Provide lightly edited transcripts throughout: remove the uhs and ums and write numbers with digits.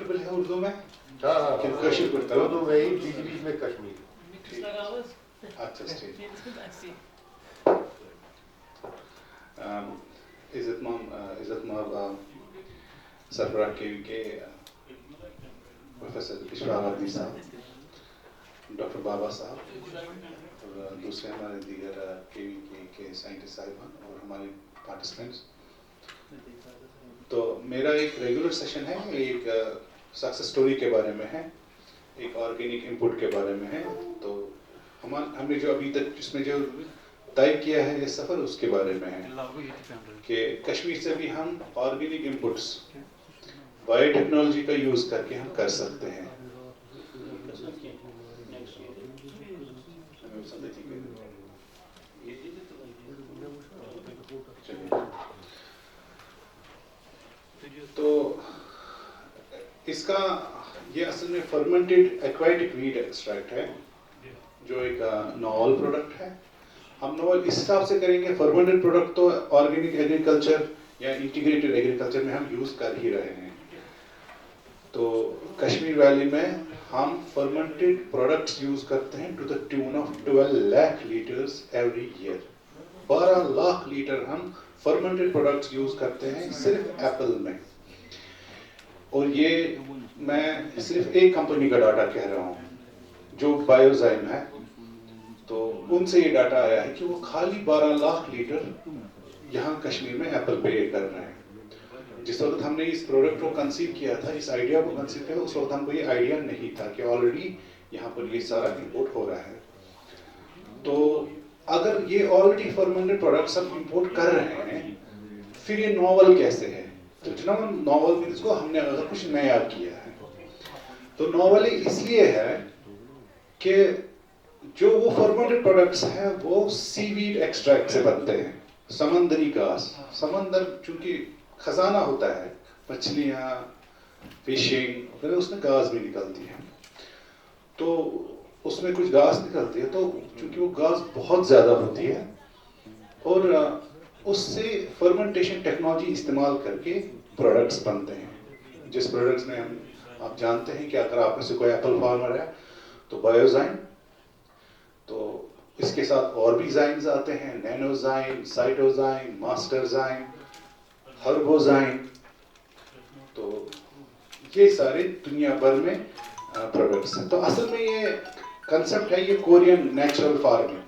Comfortable है उर्दू में? हाँ कि कश्मीर पढ़ता हूँ उर्दू में ही, बीच में कश्मीरी। अच्छा ठीक। इज़्ज़त सरबराह केवी के प्रोफेसर इशराक अदीब साहब, डॉक्टर बाबा साहब और दूसरे हमारे दीगर केवी के साइंटिस्ट साहिबान और हमारे पार्टिसिपेंट्स। तो मेरा एक रेगुलर सेशन है, एक सक्सेस स्टोरी के बारे में है, एक ऑर्गेनिक इनपुट के बारे में है। तो हमने जो अभी तक जिसमें जो तय किया है ये सफ़र, उसके बारे में है कि कश्मीर से भी हम ऑर्गेनिक इनपुट्स बायोटेक्नोलॉजी का यूज़ करके हम कर सकते हैं। तो इसका ये असल में फर्मेंटेड एक्वाटिक वीट एक्सट्रैक्ट है, जो एक नॉवल प्रोडक्ट है। हम नॉवल इस हिसाब से करेंगे, फर्मेंटेड प्रोडक्ट तो ऑर्गेनिक एग्रीकल्चर या इंटीग्रेटेड एग्रीकल्चर में हम यूज़ कर ही रहे हैं। तो कश्मीर वैली में हम फर्मेंटेड प्रोडक्ट्स यूज़ करते हैं to the tune of 12 lakh litres every year. 12 lakh litre हम फर्मेंटेड प्रोडक्ट्स यूज़ करते हैं सिर्फ एप्पल में। और ये मैं सिर्फ एक कंपनी का डाटा कह रहा हूँ जो बायोजाइम है। तो उनसे ये डाटा आया है कि वो खाली 12 लाख लीटर यहाँ कश्मीर में एप्पल पे कर रहे हैं। जिस वक्त हमने इस प्रोडक्ट को कंसीव किया था, इस आइडिया को कंसीव किया, उस वक्त हमको ये आइडिया नहीं था कि ऑलरेडी यहाँ पर ये सारा इंपोर्ट हो रहा है। तो अगर ये ऑलरेडी फर्मेंटेड प्रोडक्ट्स हम इंपोर्ट कर रहे हैं, फिर ये नॉवल कैसे है? तो नॉवल मीन्स को हमने अगर कुछ नया किया है। तो नॉवल इसलिए है कि जो वो फर्मेंटेड प्रोडक्ट्स हैं वो सीवीड एक्सट्रैक्ट से बनते हैं। समंदरी घास, समंदर चूंकि खजाना होता है, मछलियाँ, फिशिंग, फिर उसमें घास भी निकलती है। तो उसमें कुछ घास निकलती है, तो चूंकि वो घास बहुत ज़्यादा होती है और उससे फर्मेंटेशन टेक्नोलॉजी इस्तेमाल करके प्रोडक्ट्स बनते हैं। जिस प्रोडक्ट्स में हम आप जानते हैं कि अगर आप में से कोई एप्पल फार्मर है तो बायोजाइम, तो इसके साथ और भी जाइम्स आते हैं, नैनोजाइम, साइटोजाइम, मास्टरजाइम, हर्बोजाइम। तो ये सारे दुनिया भर में प्रोडक्ट्स हैं। तो असल में ये कंसेप्ट है, ये कोरियन नेचुरल फार्मिंग।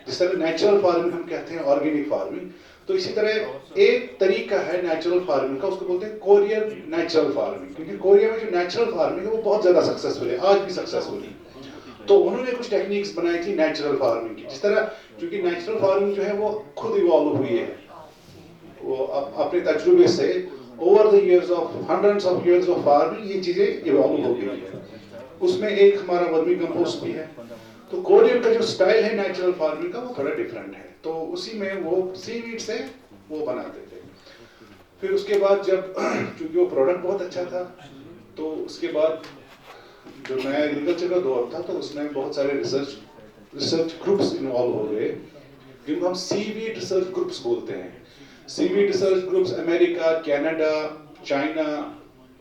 जिस तरह नेचुरल फार्मिंग हम कहते हैं ऑर्गेनिक फार्मिंग, तो इसी तरह एक तरीका है नेचुरल फार्मिंग का, उसको बोलते हैं कोरियन नेचुरल फार्मिंग। क्योंकि कोरिया में जो नेचुरल फार्मिंग है वो बहुत ज़्यादा सक्सेसफुल है, आज भी सक्सेसफुल है। तो उन्होंने कुछ टेक्निक्स बनाई थी नेचुरल फार्मिंग की। जिस तरह क्योंकि नेचुरल फार्मिंग जो है वो खुद इवॉल्व हुई है, वो अपने तजुर्बे से over the years of hundreds of years of farming ये चीज़ें इवॉल्व हो गई है। उसमें एक हमारा वर्मी कंपोस्ट भी है। तो कोरियन का जो स्टाइल है नेचुरल फार्मिंग का वो थोड़ा डिफरेंट है। तो उसी में वो सीवीड से वो बनाते थे। फिर उसके बाद जब चूंकि वो प्रोडक्ट बहुत अच्छा था, तो उसके बाद जो नया एग्रीकल्चर का दौर था, तो उसमें बहुत सारे रिसर्च ग्रुप्स इन्वॉल्व हो गए, जिनको हम सीवीड रिसर्च ग्रुप्स बोलते हैं। Seaweed research groups America, Canada, China,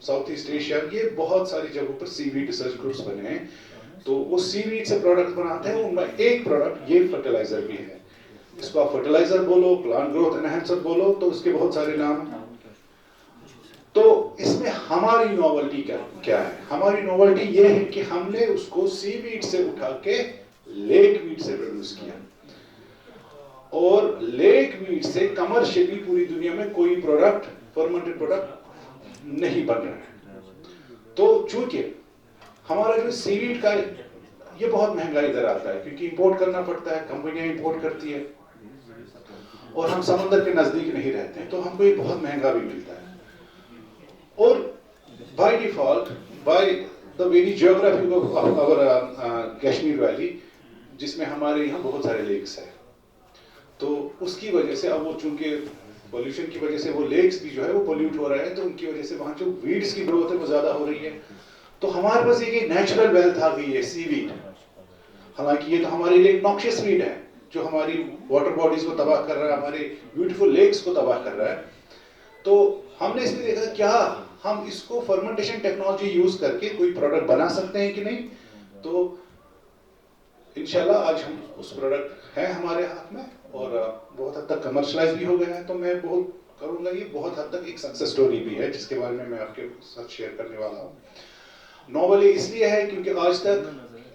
south east Asia, ये बहुत सारी जगहों पर सीवीड रिसर्च ग्रुप्स बने हैं। तो वो सीवीड से प्रोडक्ट बनाते हैं। उनमें एक प्रोडक्ट ये फर्टिलाइजर भी है। इसको आप फर्टिलाइजर बोलो, प्लांट ग्रोथ एनहांसर बोलो, तो उसके बहुत सारे नाम हैं। तो इसमें हमारी नोवेल्टी क्या है? हमारी नोवेल्टी ये है कि हमने उसको सीवीड से उठा के लेक वीड से प्रोड्यूस किया। और लेक वीड से कमर्शियली पूरी दुनिया में कोई प्रोडक्ट, फर्मेंटेड प्रोडक्ट नहीं बन रहा है। तो चूंकि हमारा जो सीवीड का ये बहुत महंगा इधर आता है, क्योंकि इंपोर्ट करना पड़ता है, कंपनियां इंपोर्ट करती है, और हम समंदर के नजदीक नहीं रहते हैं, तो हमको ये बहुत महंगा भी मिलता है। और by default, by the very geography of our Kashmir valley, जिसमें हमारे यहाँ बहुत सारे लेक्स हैं, तो उसकी वजह से अब वो चूंकि पोल्यूशन की वजह से वो लेक्स भी जो है वो पोल्यूट हो रहे हैं, तो उनकी वजह से वहाँ जो वीड्स की ग्रोथ है वो ज़्यादा हो रही है। तो हमारे पास एक नेचुरल वेल्थ आ गई है, सीवीड। हालांकि ये तो हमारे लिए नॉक्शियस वीड है, जो हमारी वाटर बॉडीज को तबाह कर रहा है, हमारे ब्यूटीफुल लेक्स को तबाह कर रहा है। तो हमने इसमें देखा क्या हम इसको फर्मेंटेशन टेक्नोलॉजी यूज करके कोई प्रोडक्ट बना सकते हैं कि नहीं। तो इंशाल्लाह आज हम उस प्रोडक्ट है हमारे हाथ में और बहुत हद तक कमर्शलाइज भी हो गया है। तो मैं बहुत करूँगा, ये बहुत हद तक एक सक्सेस स्टोरी भी है जिसके बारे में मैं आपके साथ शेयर करने वाला हूँ। नॉवल इसलिए है क्योंकि आज तक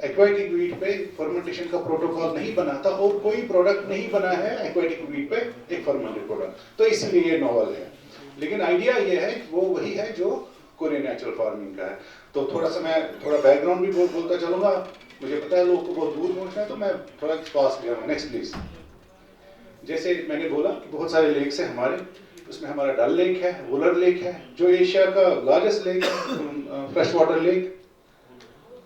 एक्वाटिक वीट पे फर्मेंटेशन का प्रोटोकॉल नहीं बना था और कोई प्रोडक्ट नहीं बना है एक्वाटिक वीट पे एक फर्मेंटेड प्रोडक्ट, तो इसलिए ये नॉवल है। लेकिन आइडिया ये है वो वही है जो कोरियन नेचुरल फार्मिंग का है। तो थोड़ा सा मैं बैकग्राउंड भी बोलता चलूंगा। मुझे पता है लोगों को बहुत दूर पहुंचना है तो मैं थोड़ा पास गया हूँ। Next please. जैसे मैंने बोला कि बहुत सारे लेक्स हैं हमारे, उसमें हमारा डल लेक है, वुलर लेक है जो एशिया का लार्जेस्ट लेक है, फ्रेश वाटर लेक।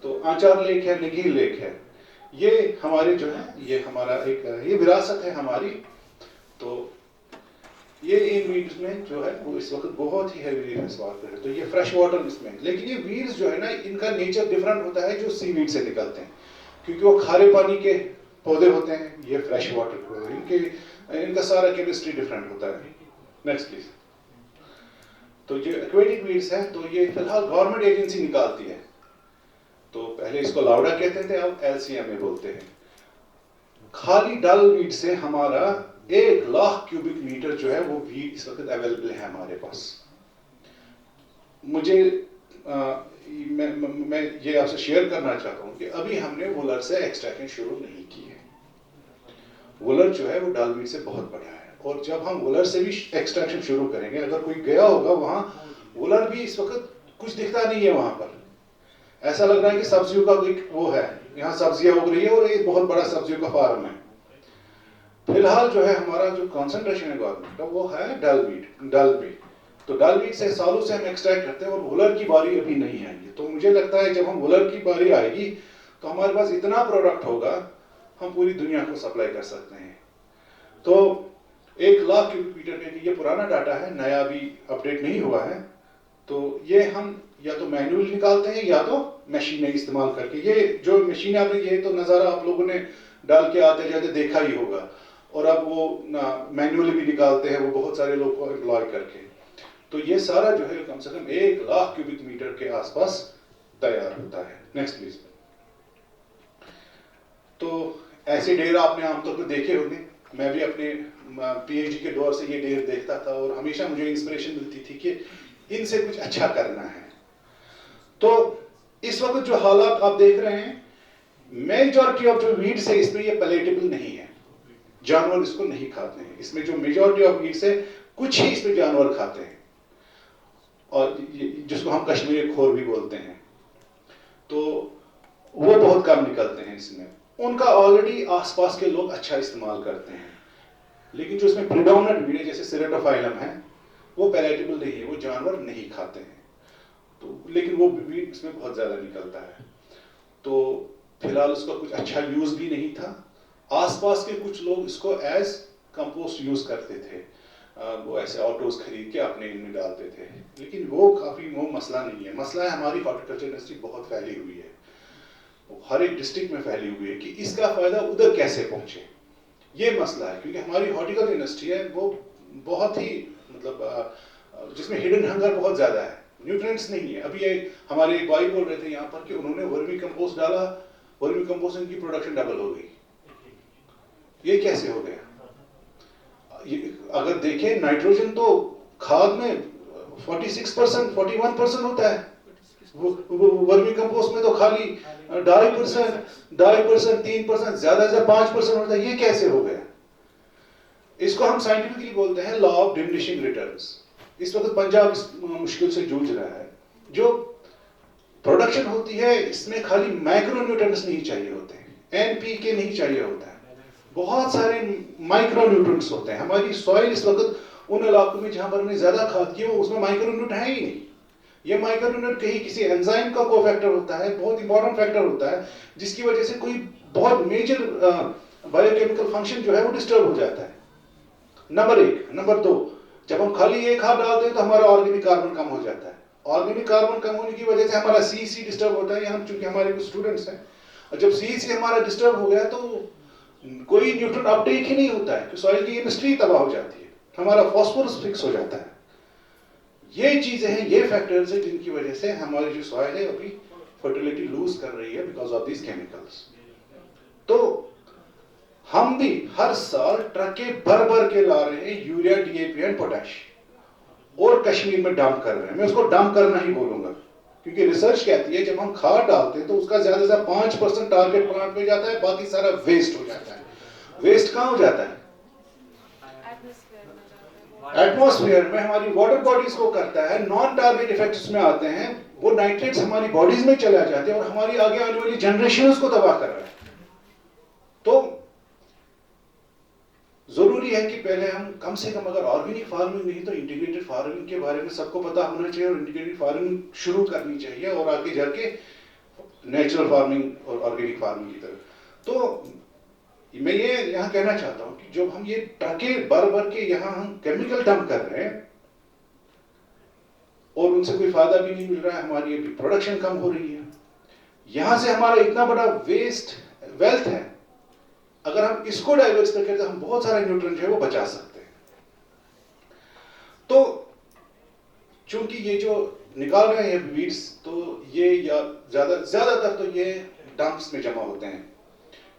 तो आंचार लेक है, निगीर लेक है। ये हमारे जो है ये हमारा एक ये विरासत है हमारी। तो ये इन वीड्स में जो है वो इस वक्त बहुत ही हैवी रेनफॉल है। तो ये फ्रेश वाटर इसमें, लेकिन ये वीड्स जो है ना इनका नेचर डिफरेंट होता है जो सी वीड से निकलते हैं, क्योंकि वो खारे पानी के पौधे होते हैं। ये फ्रेश वाटर इनका सारा केमिस्ट्री डिफरेंट होता है। Next please. तो ये एक्वेटिक वीड्स है तो ये फिलहाल गवर्नमेंट एजेंसी निकालती है। तो पहले इसको लाउडा कहते थे, अब LCMA बोलते हैं। खाली डल वीड से हमारा 1 लाख क्यूबिक मीटर जो है वो वीड इस वक्त अवेलेबल है हमारे पास। मुझे मैं ये आपसे शेयर करना चाहता हूँ कि अभी हमने वुलर से एक्सट्रैक्शन शुरू नहीं की है। वुलर जो है वो डल वीड से बहुत बड़ा है और जब हम वुलर से भी एक्सट्रैक्शन शुरू करेंगे, अगर कोई गया होगा वहां, वुलर भी इस वक्त कुछ दिखता नहीं है वहां पर। ऐसा लग रहा है कि सब्जियों का वो है, यहाँ सब्जियां उग रही है और एक बहुत बड़ा सब्जियों का फार्म है। फिलहाल जो है हमारा जो कॉन्सेंट्रेशन है गवर्नमेंट का वो है डल वीड। तो डल वीड से सालों से हम एक्सट्रैक्ट करते हैं और वुलर की बारी अभी नहीं आएगी। तो मुझे लगता है जब हम वुलर की बारी आएगी तो हमारे पास इतना प्रोडक्ट होगा हम पूरी दुनिया को सप्लाई कर सकते हैं। तो 1 लाख क्यूबिक मीटर के लिए पुराना डाटा है, नया भी अपडेट नहीं हुआ है। तो ये हम या तो मैनुअल निकालते हैं या तो मशीनें इस्तेमाल करके। ये जो मशीन आपने ये तो नज़ारा आप लोगों ने डाल के आते जाते देखा ही होगा। और अब वो मैनुअली भी निकालते हैं वो बहुत सारे लोग को एम्प्लॉय करके। तो ये सारा जो है कम से कम 1 लाख क्यूबिक मीटर के आसपास तैयार होता है। Next please. तो ऐसे ढेर आपने आमतौर पर देखे होंगे। मैं भी अपने PhD के दौर से ये ढेर देखता था और हमेशा मुझे इंस्पिरेशन मिलती थी कि इनसे कुछ अच्छा करना है। तो इस वक्त जो हालात आप देख रहे हैं, मेजॉरिटी ऑफ जो वीड्स है इसमें ये पैलेटेबल नहीं है, जानवर इसको नहीं खाते हैं। इसमें जो मेजॉरिटी ऑफ वीड्स है कुछ ही इसमें जानवर खाते हैं और जिसको हम कश्मीरी खोर भी बोलते हैं। तो वो बहुत कम निकलते हैं इसमें। उनका ऑलरेडी आसपास के लोग अच्छा इस्तेमाल करते हैं। लेकिन जो इसमें प्रिडोमिनेंट वीड है जैसे सिरेटोफाइलम है वो पैलेटेबल नहीं है, वो जानवर नहीं खाते हैं। तो लेकिन वो वीड इसमें बहुत ज्यादा निकलता है। तो फिलहाल उसका कुछ अच्छा यूज भी नहीं था। आसपास के कुछ लोग इसको एज कंपोस्ट यूज करते थे। वो ऐसे ऑटोज खरीद के अपने इनमें डालते थे। लेकिन वो वो मसला नहीं है। मसला है हमारी हॉर्टिकल्चर इंडस्ट्री बहुत फैली हुई है, हर एक डिस्ट्रिक्ट में फैली हुई है कि इसका फायदा उधर कैसे पहुंचे, ये मसला है। क्योंकि हमारी हॉर्टिकल्चर इंडस्ट्री है वो बहुत ही मतलब जिसमें हिडन हंगर बहुत ज्यादा है, न्यूट्रिएंट्स नहीं है। अभी ये हमारे एक भाई बोल रहे थे यहाँ पर कि उन्होंने वर्मी कंपोस्ट डाला, वर्मी कंपोस्ट की प्रोडक्शन डबल हो गई। ये कैसे हो गया? अगर देखें नाइट्रोजन तो खाद में 46%, 41% होता है, वर्मी कंपोस्ट में तो खाली 2.5%, 3%, ज्यादा से 5% होता है। ये कैसे हो गया? इसको हम साइंटिफिकली बोलते हैं लॉ ऑफ डिमिनिशिंग रिटर्न्स। इस वक्त पंजाब इस मुश्किल से जूझ रहा है। जो प्रोडक्शन होती है इसमें खाली माइक्रोन्यूट्रिएंट्स नहीं चाहिए होते हैं, NPK नहीं चाहिए होता है, बहुत सारे माइक्रोन्यूट्रिएंट्स होते हैं। हमारी सॉइल इस वक्त उन इलाकों में जहां पर हमने ज्यादा खाद की है उसमें माइक्रोन्यूट्रिएंट है ही नहीं। ये माइक्रोन्यूट्रिएंट कहीं किसी एंजाइम का कोफैक्टर होता है, बहुत इंपॉर्टेंट फैक्टर होता है, जिसकी वजह से कोई बहुत मेजर बायोकेमिकल फंक्शन जो है वो डिस्टर्ब हो जाता है। नंबर 1। नंबर 2, जब हम खाली एक खाद डालते हैं तो हमारा ऑर्गेनिक कार्बन कम हो जाता है। ऑर्गेनिक कार्बन कम होने की वजह से हमारा CEC डिस्टर्ब होता है। हम चूंकि हमारे कुछ स्टूडेंट्स हैं, और जब CEC हमारा डिस्टर्ब हो गया तो कोई न्यूट्रिएंट अपटेक ही नहीं होता है, कि सॉइल की केमिस्ट्री तबाह हो जाती है, हमारा फास्फोरस फिक्स हो जाता है। ये चीजें हैं, ये फैक्टर्स हैं जिनकी वजह से हमारी जो सॉइल है अभी फर्टिलिटी लूज कर रही है बिकॉज ऑफ दीज केमिकल्स। तो हम भी हर साल ट्रके भर भर के ला रहे हैं यूरिया, डीएपी एंड पोटैश और कश्मीर में डंप कर रहे हैं। मैं उसको डंप करना ही बोलूंगा क्योंकि रिसर्च कहती है जब हम खाद डालते हैं तो उसका ज्यादा से ज्यादा 5% टारगेट प्लांट में जाता है, बाकी सारा वेस्ट हो जाता है। वेस्ट कहां हो जाता है? एटमॉस्फेयर में हमारी वाटर बॉडीज को करता है, नॉन टारगेट इफेक्ट्स में आते हैं, वो नाइट्रेट्स हमारी बॉडीज में चला जाते हैं और हमारी आगे आने वाली जनरेशन को तबाह कर रहा है। तो जरूरी है कि पहले हम कम से कम, अगर ऑर्गेनिक फार्मिंग नहीं तो इंटीग्रेटेड फार्मिंग के बारे में सबको पता होना चाहिए और इंटीग्रेटेड फार्मिंग शुरू करनी चाहिए और आगे जाके नेचुरल फार्मिंग और ऑर्गेनिक फार्मिंग की तरफ। तो मैं ये यहाँ कहना चाहता हूँ कि जब हम ये ट्रके भर भर के यहाँ हम केमिकल डंप कर रहे हैं और उनसे कोई फायदा भी नहीं मिल रहा है, हमारी अभी प्रोडक्शन कम हो रही है, यहां से हमारा इतना बड़ा वेस्ट वेल्थ है, अगर हम इसको डाइवर्स करके तो हम बहुत सारे न्यूट्रिएंट है वो बचा सकते हैं। तो चूंकि ये जो निकाल रहे हैं वीड्स, तो ये या ज्यादातर तो ये डंप्स में जमा होते हैं।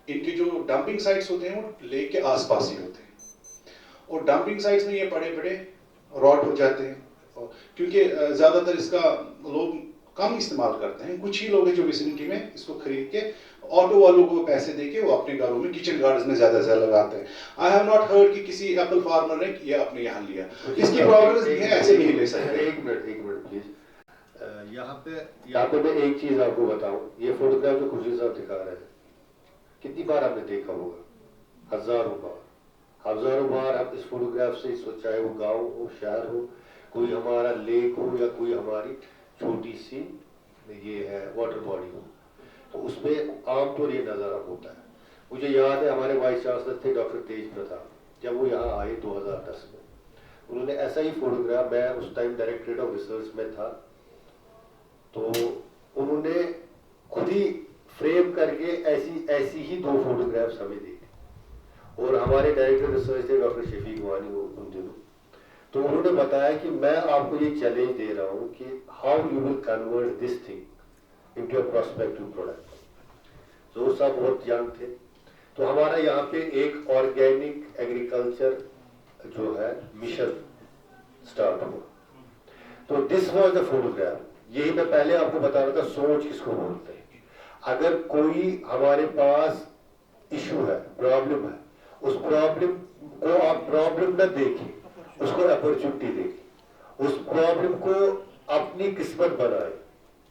इनके जो डंपिंग साइट्स होते हैं वो लेक के आसपास ही होते हैं और डंपिंग साइट्स में ये बड़े बड़े रॉट हो जाते हैं क्योंकि ज्यादातर इसका लोग कम इस्तेमाल करते हैं। कुछ ही लोग हैं जो विसिनिटी में इसको खरीद के ऑटो वालों को पैसे देके वो अपने घरों में किचन गार्डन्स में ज्यादा से ज्यादा लगाते हैं। आई हैव नॉट हर्ड कि किसी एप्पल फार्मर ने ये अपने यहाँ लिया। इसकी प्रॉब्लम्स ये है, ऐसे नहीं ले सकते। एक मिनट प्लीज। यहाँ पे मैं एक चीज आपको बताऊं, ये फोटोग्राफ जो खुशी साहब दिखा रहे हैं, कितनी बार आपने देखा होगा? हजारों बार आप इस फोटोग्राफ से, चाहे वो गांव हो, शहर हो, कोई हमारा लेक हो या कोई हमारी छोटी सी ये है वाटर बॉडी हो, तो उसमें आमतौर ये नजारा होता है। मुझे याद है हमारे वाइस चांसलर थे डॉक्टर तेज प्रताप, जब वो यहाँ आए 2010 में, उन्होंने ऐसा ही फोटोग्राफ, मैं उस टाइम डायरेक्टरेट ऑफ रिसर्च में था, तो उन्होंने खुद ही फ्रेम करके ऐसी ही 2 फोटोग्राफ्स हमें दी और हमारे डायरेक्टर रिसर्च थे डॉक्टर शफीक वानी उन दिनों। तो उन्होंने बताया कि मैं आपको ये चैलेंज दे रहा हूं कि how you will convert this thing into a prospective product. जोर साहब बहुत यंग थे, तो हमारा यहाँ पे एक ऑर्गेनिक एग्रीकल्चर जो है मिशन स्टार्ट हुआ। तो दिस वाज द फोटोग्राफ। यही मैं पहले आपको बता रहा था, सोच किसको बोलते हैं। अगर कोई हमारे पास इशू है, प्रॉब्लम है, उस प्रॉब्लम को आप प्रॉब्लम न देखें, उसको अपॉर्चुनिटी देखें, उस प्रॉब्लम को अपनी किस्मत बनाए।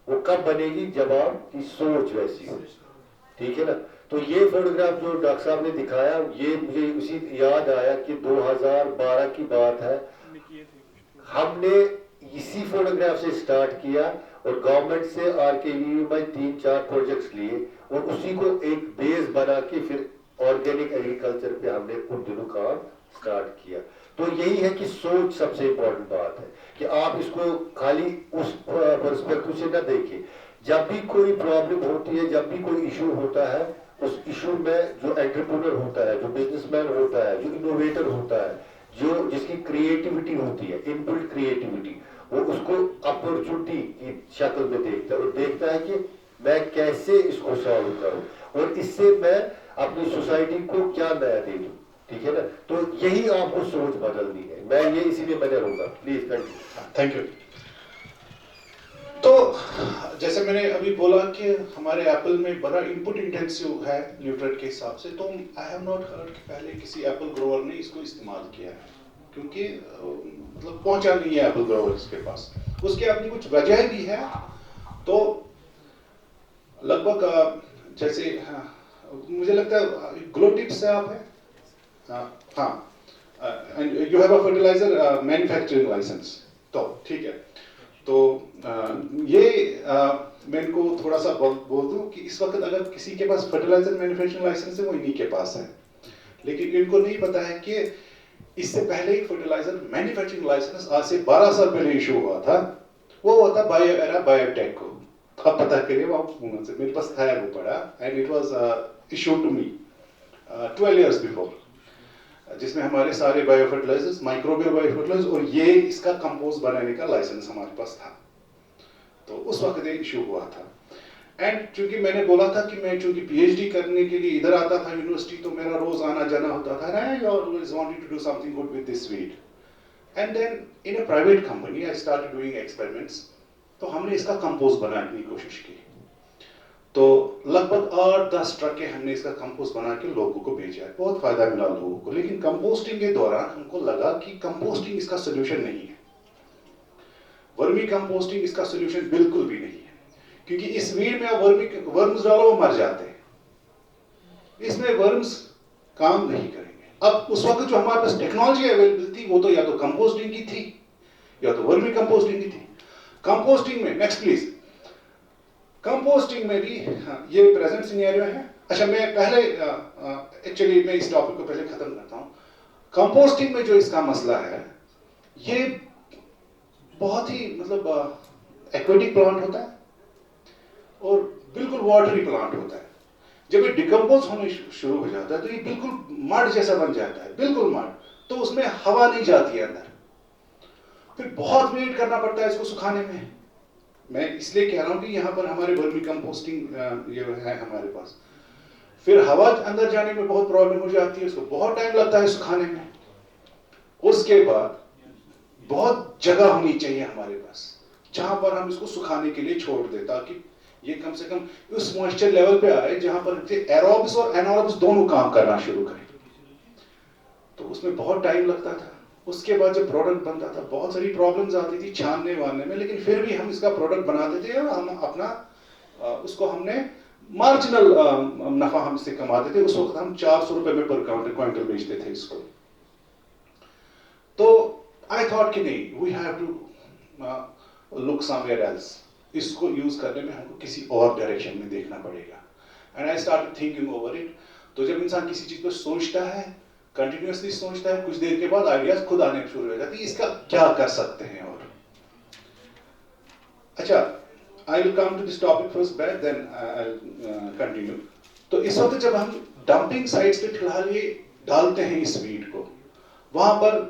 वो कब बनेगी? जब आपकी सोच वैसी हो, ठीक है ना। तो ये फोटोग्राफ जो डॉक्टर साहब ने दिखाया, ये मुझे उसी याद आया कि 2012 की बात है, हमने इसी फोटोग्राफ से स्टार्ट किया और गवर्नमेंट से आरकेवी में 3-4 प्रोजेक्ट्स लिए और उसी को एक बेस बना के फिर ऑर्गेनिक एग्रीकल्चर पे हमने उन दिनों काम स्टार्ट किया। तो यही है कि सोच सबसे इंपॉर्टेंट बात है कि आप इसको खाली उस पर्सपेक्टिव से न देखिए। जब भी कोई प्रॉब्लम होती है, जब भी कोई इशू होता है, उस इशू में जो एंटरप्रेन्योर होता है, जो बिजनेसमैन होता है, जो इनोवेटर होता है, जो जिसकी क्रिएटिविटी होती है, इनबिल्ट क्रिएटिविटी, वो उसको अपॉर्चुनिटी की शक्ल में देखता है और देखता है कि मैं कैसे इसको सॉल्व करूं और इससे मैं अपनी सोसाइटी को क्या नया दे दूं, ठीक है ना। तो यही आपको सोच बदलनी है। मैं ये इसीलिए मैंने रोका। Please continue. Thank you. तो जैसे मैंने अभी बोला कि हमारे एप्पल में बड़ा इनपुट इंटेंसिव है न्यूट्रिएंट के हिसाब से, तो आई हैव नॉट हर्ड कि पहले किसी एप्पल ग्रोवर ने इसको इस्तेमाल किया है, क्योंकि मतलब पहुंचा नहीं है एप्पल ग्रोवर्स के पास। उसकी अपनी कुछ वजह भी है। तो लगभग जैसे मुझे लगता है ग्लो टिप्स से आप है, हाँ, you have a fertiliser manufacturing licence, तो ठीक है। तो ये मैं इनको थोड़ा सा बोल दूं कि इस वक्त अगर किसी के पास फर्टिलाइजर मैन्युफैक्चरिंग लाइसेंस है वो इन्हीं के पास है, लेकिन इनको नहीं पता है कि इससे पहले ही फर्टिलाइजर मैन्युफैक्चरिंग लाइसेंस आज से 12 साल पहले इशू हुआ था। वो हुआ था बायो एरा बायोटेक को, आप पता करिए, वो मेरे पास था वो पड़ा, and it was issued to me 12 years before. जिसमें हमारे सारे bio fertilisers, microbial bio fertilisers, और ये इसका कंपोस्ट बनाने का लाइसेंस हमारे पास था। तो उस वक्त एक इशू हुआ था। एंड चूंकि मैंने बोला था कि मैं चूंकि पीएचडी करने के लिए इधर आता था यूनिवर्सिटी, तो मेरा रोज आना जाना होता था, I always wanted to do something good with this weed. And then in a private company I started doing experiments. तो हमने इसका कंपोस्ट बनाने की कोशिश की। तो लगभग 8-10 ट्रकें हमने इसका कंपोस्ट बना के लोगों को भेजा है, बहुत फायदा मिला लोगों को। लेकिन कंपोस्टिंग के दौरान हमको लगा कि कंपोस्टिंग इसका सोल्यूशन नहीं है, वर्मी कंपोस्टिंग इसका सोल्यूशन बिल्कुल भी नहीं है, क्योंकि इस वीड में आप वर्म्स डालो वो मर जाते हैं, इसमें वर्म्स काम नहीं करेंगे। अब उस वक्त जो हमारे पास टेक्नोलॉजी अवेलेबल थी वो तो या तो कंपोस्टिंग की थी या तो वर्मी कंपोस्टिंग की थी। कंपोस्टिंग में, नेक्स्ट प्लीज, कंपोस्टिंग में भी ये प्रेजेंट सिनेरियो है। अच्छा, मैं पहले एक्चुअली मैं इस टॉपिक को पहले खत्म करता हूँ। कंपोस्टिंग में जो इसका मसला है, ये बहुत ही मतलब एक्वेटिक प्लांट होता है और बिल्कुल वाटरी प्लांट होता है। जब ये डिकम्पोज होने शुरू हो जाता है तो ये बिल्कुल मड जैसा बन जाता है, बिल्कुल मड, तो उसमें हवा नहीं जाती है अंदर, फिर बहुत वेट करना पड़ता है इसको सुखाने में। मैं इसलिए कह रहा हूं कि यहाँ पर हमारे वर्मी कंपोस्टिंग ये है हमारे पास, फिर हवा अंदर जाने में बहुत प्रॉब्लम हो जाती है, उसको बहुत टाइम लगता है सुखाने में। उसके बाद बहुत जगह होनी चाहिए हमारे पास जहां पर हम इसको सुखाने के लिए छोड़ दें, ताकि ये कम से कम उस मॉइस्चर लेवल पे आए जहां पर एरोब्स और एनारोब्स दोनों काम करना शुरू करें। तो उसमें बहुत टाइम लगता था। उसके बाद जब प्रोडक्ट बनता था बहुत सारी प्रॉब्लम्स आती थी छानने वानने में, लेकिन फिर भी हम इसका प्रोडक्ट बनाते थे और हम अपना उसको हमने मार्जिनल नफा हम इससे कमाते थे। उस वक्त हम 400 रुपए में पर क्विंटल बेचते थे इसको। तो आई थॉट कि नहीं, we have to look somewhere else, इसको यूज करने में हमको किसी और डायरेक्शन में देखना पड़ेगा। And I started thinking over it. तो जब इंसान किसी चीज पर सोचता है, कंटिन्यूअसली सोचता है, कुछ देर के बाद आइडियाज खुद आने शुरू हो जाती है, इसका क्या कर सकते हैं। और अच्छा, I will come to this topic first back, then I will continue. तो इस वक्त जब हम डंपिंग साइट्स पे फिलहाल ये डालते हैं इस वीड को, वहां पर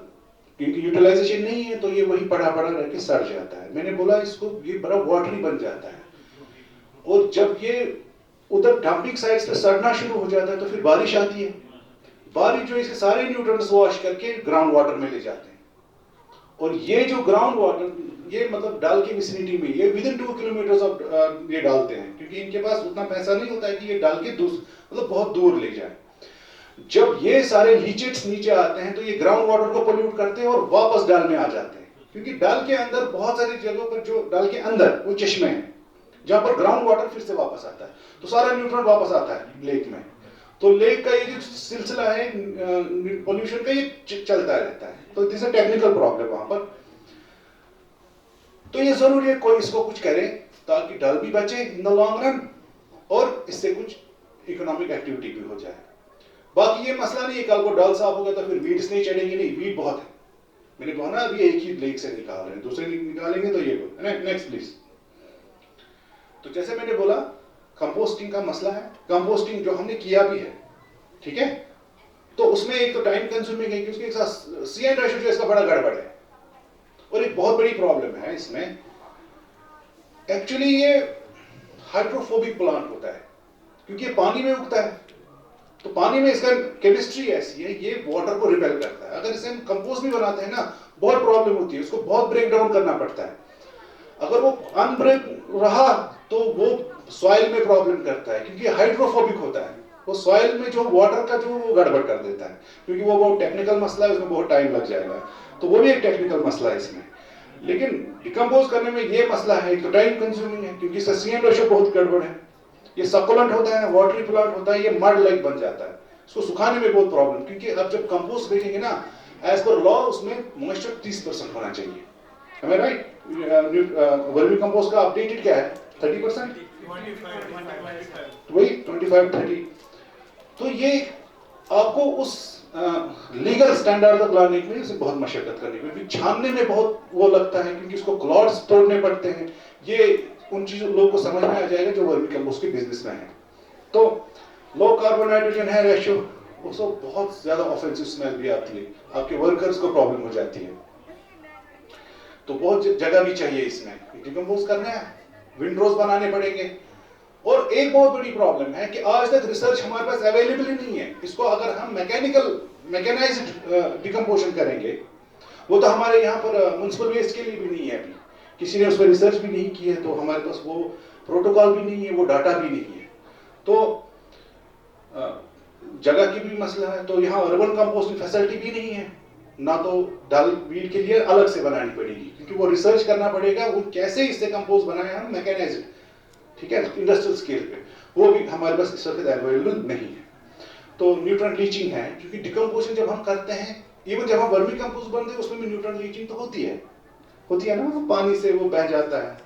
क्योंकि यूटिलाइजेशन नहीं है तो ये वही पड़ा पड़ा रह के सड़ जाता है। मैंने बोला इसको, ये बड़ा वाटरी बन जाता है, और जब ये उधर डंपिंग साइट्स पे सड़ना शुरू हो जाता है तो फिर बारिश आती है। बारिश जो इसके सारे न्यूट्रिएंट्स वॉश करके ग्राउंड वाटर में ले जाते हैं, और ये जो ग्राउंड वाटर, ये मतलब डाल के विसिनिटी में, ये विद इन 2 किलोमीटर ऑफ ये डालते हैं, क्योंकि इनके पास उतना पैसा नहीं होता है कि ये डाल के मतलब बहुत दूर ले जाए। जब ये सारे लीचेट्स नीचे आते हैं तो ये ग्राउंड वाटर को पोल्यूट करते हैं और वापस डाल में आ जाते हैं, क्योंकि डाल के अंदर बहुत सारी जगहों पर, जो डाल के अंदर वो चश्मे हैं जहां पर ग्राउंड वाटर फिर से वापस आता है, तो सारा न्यूट्रिएंट वापस आता है लेक में। तो लेक का ये जो सिलसिला है पोल्यूशन का, ये चलता रहता है। तो दिस अ टेक्निकल प्रॉब्लम वहां पर। तो ये जरूरी है कोई इसको कुछ करे ताकि डल भी बचे इन द लॉन्ग रन, और इससे कुछ इकोनॉमिक एक्टिविटी भी हो जाए। बाकी ये मसला नहीं है कल को डल साफ हो गया तो फिर वीड्स नहीं चढ़ेंगे, नहीं, वीड बहुत है। मैंने कहा ना अभी एक ही लेक से निकाल रहे हैं, दूसरे निकालेंगे तो ये नेक्स्ट प्लीज। तो जैसे मैंने बोला कंपोस्टिंग का मसला है। कंपोस्टिंग जो हमने किया भी है, ठीक है, तो उसमें एक तो टाइम कंज्यूमिंग है, क्योंकि उसके सी-एन रेशियो जो इसका बड़ा गड़बड़ है, और एक बहुत बड़ी प्रॉब्लम है इसमें। एक्चुअली ये हाइड्रोफोबिक प्लांट होता है, क्योंकि ये पानी में उगता है, तो पानी में इसका केमिस्ट्री ऐसी है, ये वाटर को रिपेल करता है। अगर इसे हम कंपोस्ट भी बनाते हैं ना, बहुत प्रॉब्लम होती है, उसको बहुत ब्रेक डाउन करना पड़ता है। अगर वो अनब्रेक रहा तो वो सॉइल में प्रॉब्लम करता है, क्योंकि हाइड्रोफोबिक होता है, वो सॉइल में जो वाटर का जो वो गड़बड़ कर देता है, क्योंकि वो बहुत टेक्निकल मसला है, उसमें बहुत टाइम लग जाएगा, तो वो भी एक टेक्निकल मसला है इसमें। लेकिन डिकम्पोज करने में ये मसला है, एक तो टाइम कंज्यूमिंग है, क्योंकि इसका सी-एन रेशियो बहुत गड़बड़ है। ये सक्कुलेंट होता है, वाटरी प्लांट होता है, ये मड लाइक बन जाता है, इसको सुखाने में बहुत प्रॉब्लम, क्योंकि अब जब कंपोस्ट बेचेंगे ना, एज पर लॉ उसमें मॉइस्चर 30% होना चाहिए। Am I right? Vermi compost का अपडेटेड क्या है? 30%? वही 25-30। तो ये आपको उस लीगल स्टैंडर्ड तक लाने के लिए इसे बहुत मशक्कत करनी पड़ेगी, छानने में बहुत वो लगता है, क्योंकि इसको क्लॉट्स तोड़ने पड़ते हैं। ये उन चीजों लोगों को समझ में आ जाएगा जो वर्मी कंपोस्ट के बिजनेस में है। तो लो कार्बन नाइट्रोजन है रेशियो, उसको बहुत ज्यादा ऑफेंसिव स्मेल भी आती है, आपके वर्कर्स को प्रॉब्लम हो जाती है। तो बहुत जगह भी चाहिए इसमें, डिकम्पोज करना है, विंडोज बनाने पड़ेंगे। और एक बहुत बड़ी प्रॉब्लम है कि आज तक रिसर्च हमारे पास अवेलेबल ही नहीं है। इसको अगर हम मैकेनाइज्ड डिकम्पोजन करेंगे, वो तो हमारे यहाँ पर म्युनिसिपल वेस्ट के लिए भी नहीं है, अभी किसी ने उस पर रिसर्च भी नहीं की है, तो हमारे पास वो प्रोटोकॉल भी नहीं है, वो डाटा भी नहीं है। तो जगह की भी मसला है, तो यहाँ अर्बन कंपोस्टिंग फैसिलिटी भी नहीं है, ना तो डल वीड के लिए अलग से बनानी पड़ेगी, क्योंकि वो रिसर्च करना पड़ेगा वो कैसे इससे कंपोस्ट बनाए हम मैकेनाइज्ड, ठीक है, इंडस्ट्रियल स्केल पे, वो भी हमारे पास इस वक्त अवेलेबल नहीं है। तो न्यूट्रन लीचिंग है, क्योंकि डिकम्पोजिशन जब हम करते हैं, इवन जब हम वर्मी कंपोस्ट बनते हैं उसमें भी न्यूट्रन लीचिंग तो होती है ना, पानी से वो बह जाता है।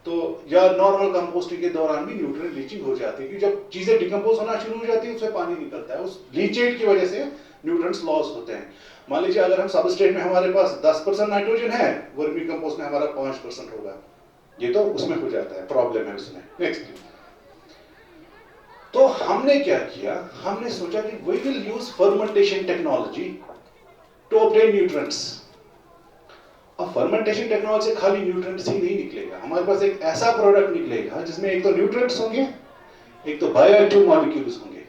तो या नॉर्मल कंपोस्टिंग के दौरान भी न्यूट्रिएंट लीचिंग हो जाती है, क्योंकि जब चीजें डिकम्पोज होना शुरू हो जाती है उसमें पानी निकलता है, उस लीचेट की वजह से न्यूट्रिएंट्स लॉस होते हैं। मान लीजिए अगर हम सबस्ट्रेट में हमारे पास 10% नाइट्रोजन है, वर्मी कंपोस्ट में हमारा 5% होगा, ये तो उसमें हो जाता है, प्रॉब्लम है उसमें। नेक्स्ट, तो हमने क्या किया, हमने सोचा कि we will use fermentation technology to obtain nutrients. अब फर्मेंटेशन टेक्नोलॉजी से खाली न्यूट्रिएंट्स ही नहीं निकलेगा, हमारे पास एक ऐसा प्रोडक्ट निकलेगा जिसमें एक तो न्यूट्रिएंट्स होंगे, एक तो बायोएक्टिव मॉलिक्यूल्स होंगे,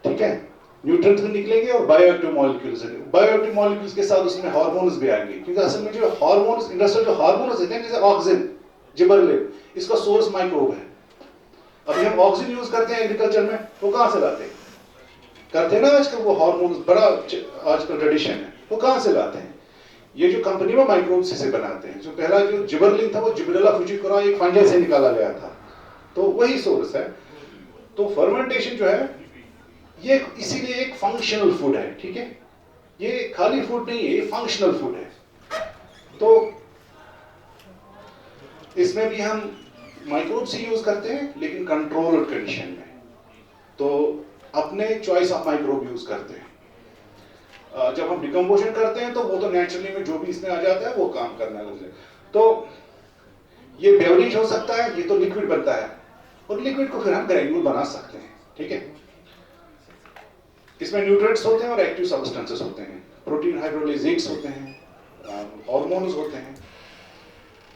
ठीक है, न्यूट्रिएंट्स भी निकलेंगे और बायोएक्टिव मॉलिक्यूल्स होंगे। बायोएक्टिव मॉलिक्यूल्स के साथ उसमें हार्मोन्स भी आएंगे, क्योंकि असल में जो हार्मोन्स, इंडस्ट्रियल जो हार्मोन्स होते हैं जैसे ऑक्सिन, जिबरलिन, इसका सोर्स माइक्रोब है। अभी हम ऑक्सिन यूज करते हैं एग्रीकल्चर में, वो कहां से लाते हैं, करते हैं ना आजकल, वो हार्मोन्स बड़ा आजकल ट्रेडिशन है, वो कहां से लाते हैं, ये जो कंपनी में माइक्रोब्स से बनाते हैं। जो पहला जो जिबरलिन था वो जिबरेला फ्यूजिकोरा एक फंगस से निकाला गया था, तो वही सोर्स है। तो फर्मेंटेशन जो है ये इसीलिए एक फंक्शनल फूड है, ठीक है, ये खाली फूड नहीं है, ये फंक्शनल फूड है। तो इसमें भी हम माइक्रोब्स ही यूज करते हैं, लेकिन कंट्रोल्ड कंडीशन में, तो अपने चॉइस ऑफ माइक्रोब यूज करते हैं। जब हम डिकम्पोजिशन करते हैं तो वो तो नेचुरली में जो भी इसमें आ जाता है वो काम करना लग जाए। तो ये बेवरेज हो सकता है, ये तो लिक्विड बनता है, और लिक्विड को फिर हम ग्रैन्यूल बना सकते हैं, ठीक है। इसमें न्यूट्रिएंट्स होते हैं और एक्टिव सब्सटेंसेस होते हैं, प्रोटीन हाइड्रोलाइजेट्स होते हैं, हार्मोन्स होते हैं,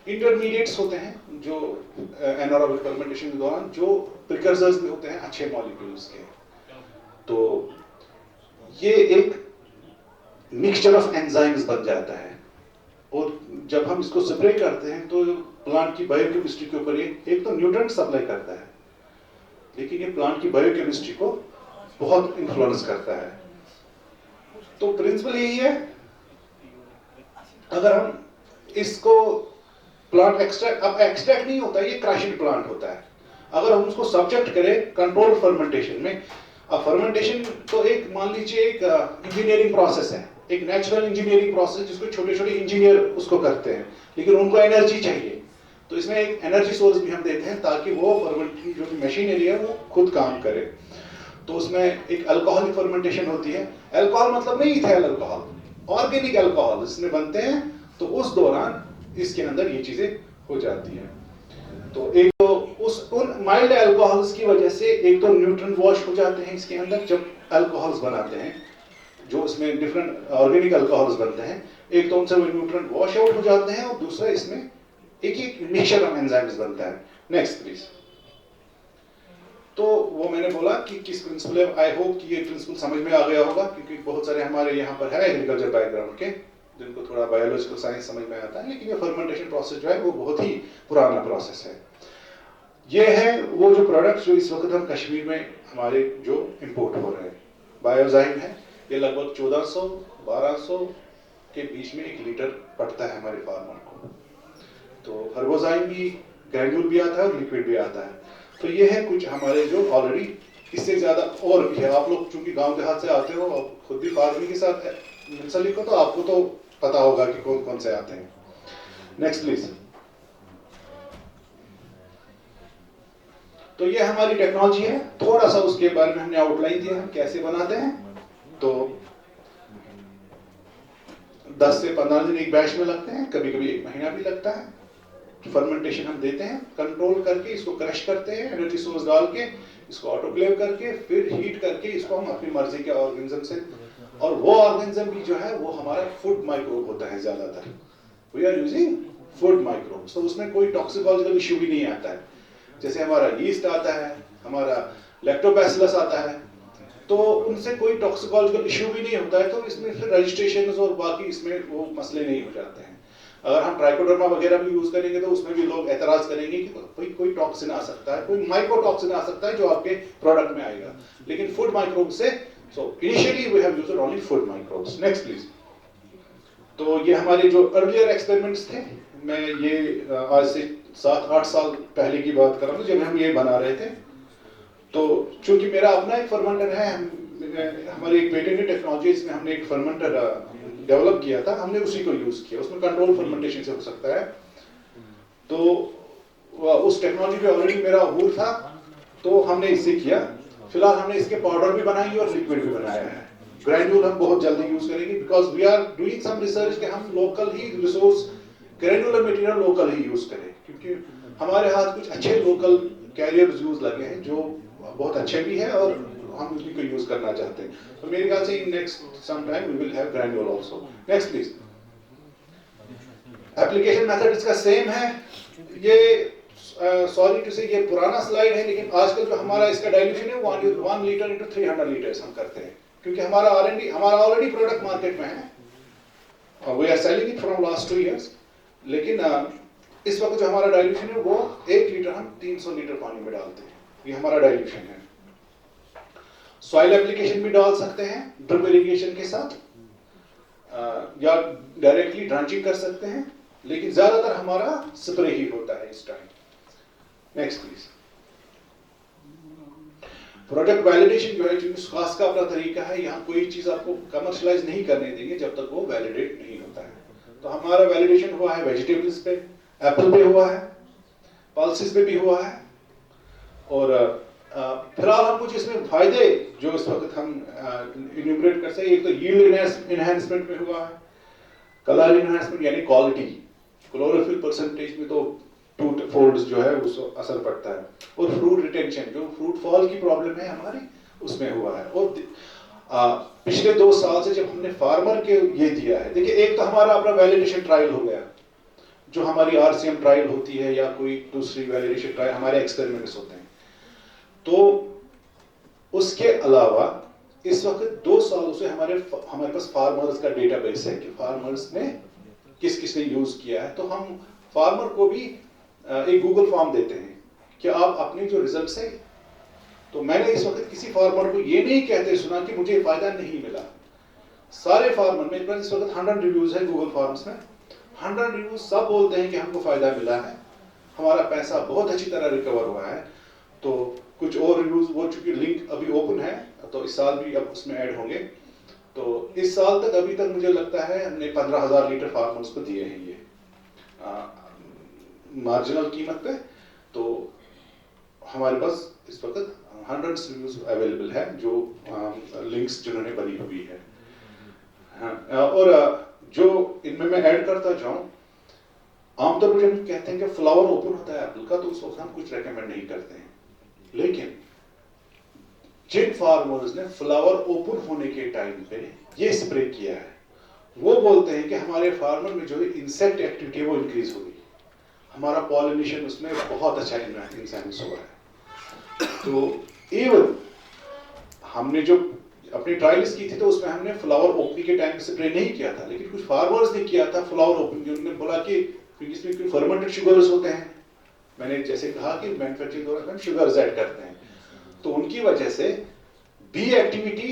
इंटरमीडिएट्स होते हैं जो एनारोबिक फर्मेंटेशन के दौरान जो प्रिकर्सर्स में होते हैं अच्छे मॉलिक्यूल्स के। तो ये एक मिक्सचर ऑफ एंजाइम्स बन जाता है, और जब हम इसको स्प्रे करते हैं तो प्लांट की बायोकेमिस्ट्री के ऊपर एक तो न्यूट्रिएंट सप्लाई करता है, लेकिन ये प्लांट की बायोकेमिस्ट्री को बहुत इन्फ्लुएंस करता है। तो प्रिंसिपल यही है, अगर हम इसको प्लांट एक्सट्रैक्ट, अब एक्सट्रैक्ट नहीं होता है, ये क्रशिंग प्लांट होता है, अगर हम उसको सब्जेक्ट करें कंट्रोल फर्मेंटेशन में। अब फर्मेंटेशन तो एक मान लीजिए एक इंजीनियरिंग प्रोसेस है, एक नेचुरल इंजीनियरिंग प्रोसेस जिसको छोटे छोटे इंजीनियर उसको करते हैं, लेकिन उनको एनर्जी चाहिए, तो इसमें एक एनर्जी सोर्स भी हम देते हैं ताकि वो फर्मेंटिंग जो मशीनरी है वो खुद काम करे। तो उसमें एक अल्कोहलिक फर्मेंटेशन होती है, अल्कोहल मतलब नहीं इथाइल अल्कोहल, ऑर्गेनिक अल्कोहल इसमें बनते हैं, तो उस दौरान इसके अंदर ये चीजें हो जाती हैं। तो एक तो उन माइल्ड अल्कोहल्स की वजह से एक तो न्यूट्रिएंट वॉश हो जाते हैं इसके अंदर जब अल्कोहल्स बनाते हैं, जो इसमें डिफरेंट ऑर्गेनिक अल्कोहल्स बनते हैं, एक तो उनसे वो न्यूट्रिएंट वॉश आउट हो जाते हैं, और दूसरा इसमें एक मिक्सचर ऑफ एंजाइम्स बनता है। Next please. तो वो मैंने बोला कि किस प्रिंसिपल है, आई होप कि ये प्रिंसिपल समझ में आ गया होगा, क्योंकि बहुत सारे हमारे यहाँ पर है एग्रीकल्चर बैकग्राउंड के जिनको थोड़ा बायोलॉजिकल साइंस समझ में आता है, लेकिन ये फर्मेंटेशन प्रोसेस जो है वो बहुत ही पुराना प्रोसेस है। ये है वो जो प्रोडक्ट्स जो इस वक्त हम कश्मीर में हमारे जो इंपोर्ट हो रहे हैं, बायोजाइम है, ये लगभग 1400-1200 के बीच में 1 लीटर पड़ता है हमारे फार्मर को। तो हर्बोजाइम भी ग्रैन्यूल भी आता है और लिक्विड भी आता है। तो ये है कुछ हमारे जो ऑलरेडी, इससे ज्यादा और भी है। आप लोग चूंकि गांव देहात से आते हो और खुद भी फार्मिंग के साथ मुंसलिक हो, तो आपको तो पता होगा कि कौन कौन से आते हैं। Next please. तो ये हमारी टेक्नोलॉजी है, थोड़ा सा उसके बारे में हमने आउटलाइन दिया, हम कैसे बनाते हैं। तो 10 से 15 दिन एक बैच में लगते हैं, कभी कभी 1 महीना भी लगता है। फर्मेंटेशन हम देते हैं, कंट्रोल करके इसको क्रश करते हैं, एनर्जी सोर्स डाल के इसको ऑटोक्लेव करके फिर हीट करके इसको हम अपनी मर्जी के ऑर्गेनिज्म से, और वो ऑर्गेनिज्म भी जो है वो हमारा फूड माइक्रोब होता है ज्यादातर, we are using food microbes, तो उसमें कोई टॉक्सिकोलॉजिकल इश्यू भी नहीं आता है। जैसे हमारा यीस्ट आता है, हमारा लैक्टोबैसिलस आता है, तो उनसे कोई टॉक्सिकोलॉजिकल इश्यू भी नहीं होता है, तो इसमें फिर रजिस्ट्रेशन और बाकी इसमें वो मसले नहीं हो जाते हैं। अगर हम ट्राइकोडर्मा वगैरह भी यूज करेंगे तो उसमें भी लोग एतराज करेंगे कि भाई कोई टॉक्सिन आ सकता है, कोई माइक्रोटॉक्सिन आ सकता है जो आपके प्रोडक्ट में आएगा, लेकिन फूड माइक्रोब से, so initially we have used only food microbes. Next please. तो ये हमारे जो अर्लियर एक्सपेरिमेंट्स थे, मैं ये आज से 7-8 साल पहले की बात कर रहा हूँ जब हम ये बना रहे थे। तो चूंकि मेरा अपना एक फर्मेंटर है, हमारी एक पेटेंटेड टेक्नोलॉजी, इसमें हमने एक फर्मेंटर डेवलप किया था, हमने उसी को यूज किया, उसमें कंट्रोल फर्मेंटेशन से हो सकता है। तो उस टेक्नोलॉजी पे ऑलरेडी मेरा अबूर था, तो हमने इससे किया। फिलहाल हमने इसके पाउडर भी बनाई और लिक्विड भी बनाया है। ग्रैन्यूल हम बहुत जल्दी यूज करेंगे, because we are doing some research कि हम लोकल ही रिसोर्स ग्रैन्युलर मटेरियल लोकल ही यूज करें, क्योंकि हमारे हाथ कुछ अच्छे लोकल कैरियर्स यूज लगे हैं जो बहुत अच्छे भी है और हम उसी को यूज करना चाहते हैं। तो मेरे ख्याल से in next some time we will have granule also. Next please. Application method इसका सेम है। ये सॉरी टू से ये पुराना स्लाइड है, लेकिन आजकल जो हमारा इसका डाइल्यूशन है 1 लीटर into 300 लीटर्स हम करते हैं, क्योंकि हमारा R&D हमारा ऑलरेडी प्रोडक्ट मार्केट में है, we are selling it from last 2 years। लेकिन इस वक्त जो हमारा डाइल्यूशन है वो 1 लीटर हम 300 लीटर पानी में डालते हैं, ये हमारा डाइल्यूशन है। सॉइल एप्लीकेशन भी डाल सकते हैं ड्रिप इरिगेशन के साथ, या डायरेक्टली ड्रंचिंग कर सकते हैं, लेकिन ज्यादातर हमारा स्प्रे ही होता है इस time. Next please. Product validation जो है, क्योंकि खास का अपना तरीका है, यहाँ कोई चीज आपको कमर्शलाइज नहीं करने देंगे जब तक वो वैलिडेट नहीं होता है। तो हमारा वैलिडेशन हुआ है वेजिटेबल्स पे, एप्पल पे हुआ है, पल्सेस पे भी हुआ है, और फिलहाल हम कुछ इसमें फायदे जो इस वक्त हम इन्यूमरेट कर सकते हैं। एक तो यील्ड एनहांसमेंट में हुआ है, कलर एनहांसमेंट यानी क्वालिटी, क्लोरोफिल परसेंटेज में तो 2 फोल्ड्स जो है उसको असर पड़ता है, और फ्रूट रिटेंशन, जो फ्रूट फॉल की प्रॉब्लम है हमारी, उसमें हुआ है। और पिछले 2 साल से जब हमने फार्मर के ये दिया है, देखिए एक तो हमारा अपना वैलिडेशन ट्रायल हो गया, जो हमारी RCM ट्रायल होती है या कोई दूसरी वैलिडेशन ट्रायल, हमारे एक्सपेरिमेंट्स होते हैं। तो उसके अलावा इस वक्त 2 सालों से हमारे पास फार्मर्स का डेटाबेस है कि फार्मर्स ने किस किस ने यूज किया है। तो हम फार्मर को भी एक गूगल फॉर्म देते हैं कि आप अपने जो रिजल्ट्स है, तो मैंने इस वक्त किसी फार्मर को ये नहीं कहते सुना कि मुझे फायदा नहीं मिला। सारे फार्मर, मेरे पास इस वक्त 100 रिव्यूज है गूगल फॉर्म्स में, 100 रिव्यूज सब बोलते हैं कि हमको फायदा मिला है, हमारा पैसा बहुत अच्छी तरह रिकवर हुआ है। तो कुछ और रिव्यूज, वो चूंकि लिंक अभी ओपन है तो इस साल भी अब उसमें ऐड होंगे। तो इस साल तक अभी तक मुझे लगता है हमने 15,000 लीटर फार्मर्स को दिए हैं ये मार्जिनल कीमत पे। तो हमारे पास इस वक्त 100 रिव्यूज अवेलेबल है, जो लिंक्स जिन्होंने बनी हुई है। हाँ, और जो इनमें मैं ऐड करता जाऊं, आमतौर पर जब कहते हैं कि फ्लावर ओपन होता है एप्पल का, तो उस वक्त हम कुछ रेकमेंड नहीं करते हैं। लेकिन जिन फार्मर्स ने फ्लावर ओपन होने के टाइम पे ये स्प्रे किया है, वो बोलते हैं कि हमारे फार्मर में जो है इंसेक्ट एक्टिविटी वो इंक्रीज हो गई, हमारा पॉलिनेशन उसमें बहुत अच्छा इंसेंस हुआ है। तो इवन हमने जो अपनी ट्रायल्स की थी तो उसमें हमने फ्लावर ओपनिंग के टाइम स्प्रे नहीं किया था, लेकिन कुछ फार्मर्स ने किया था फ्लावर ओपनिंग। उन्होंने बोला कि क्योंकि इसमें कोई फर्मेंटेड शुगर्स होते हैं, मैंने जैसे कहा कि मैन्युफैक्चरिंग दौरान हम शुगर्स ऐड करते हैं, तो उनकी वजह से बी एक्टिविटी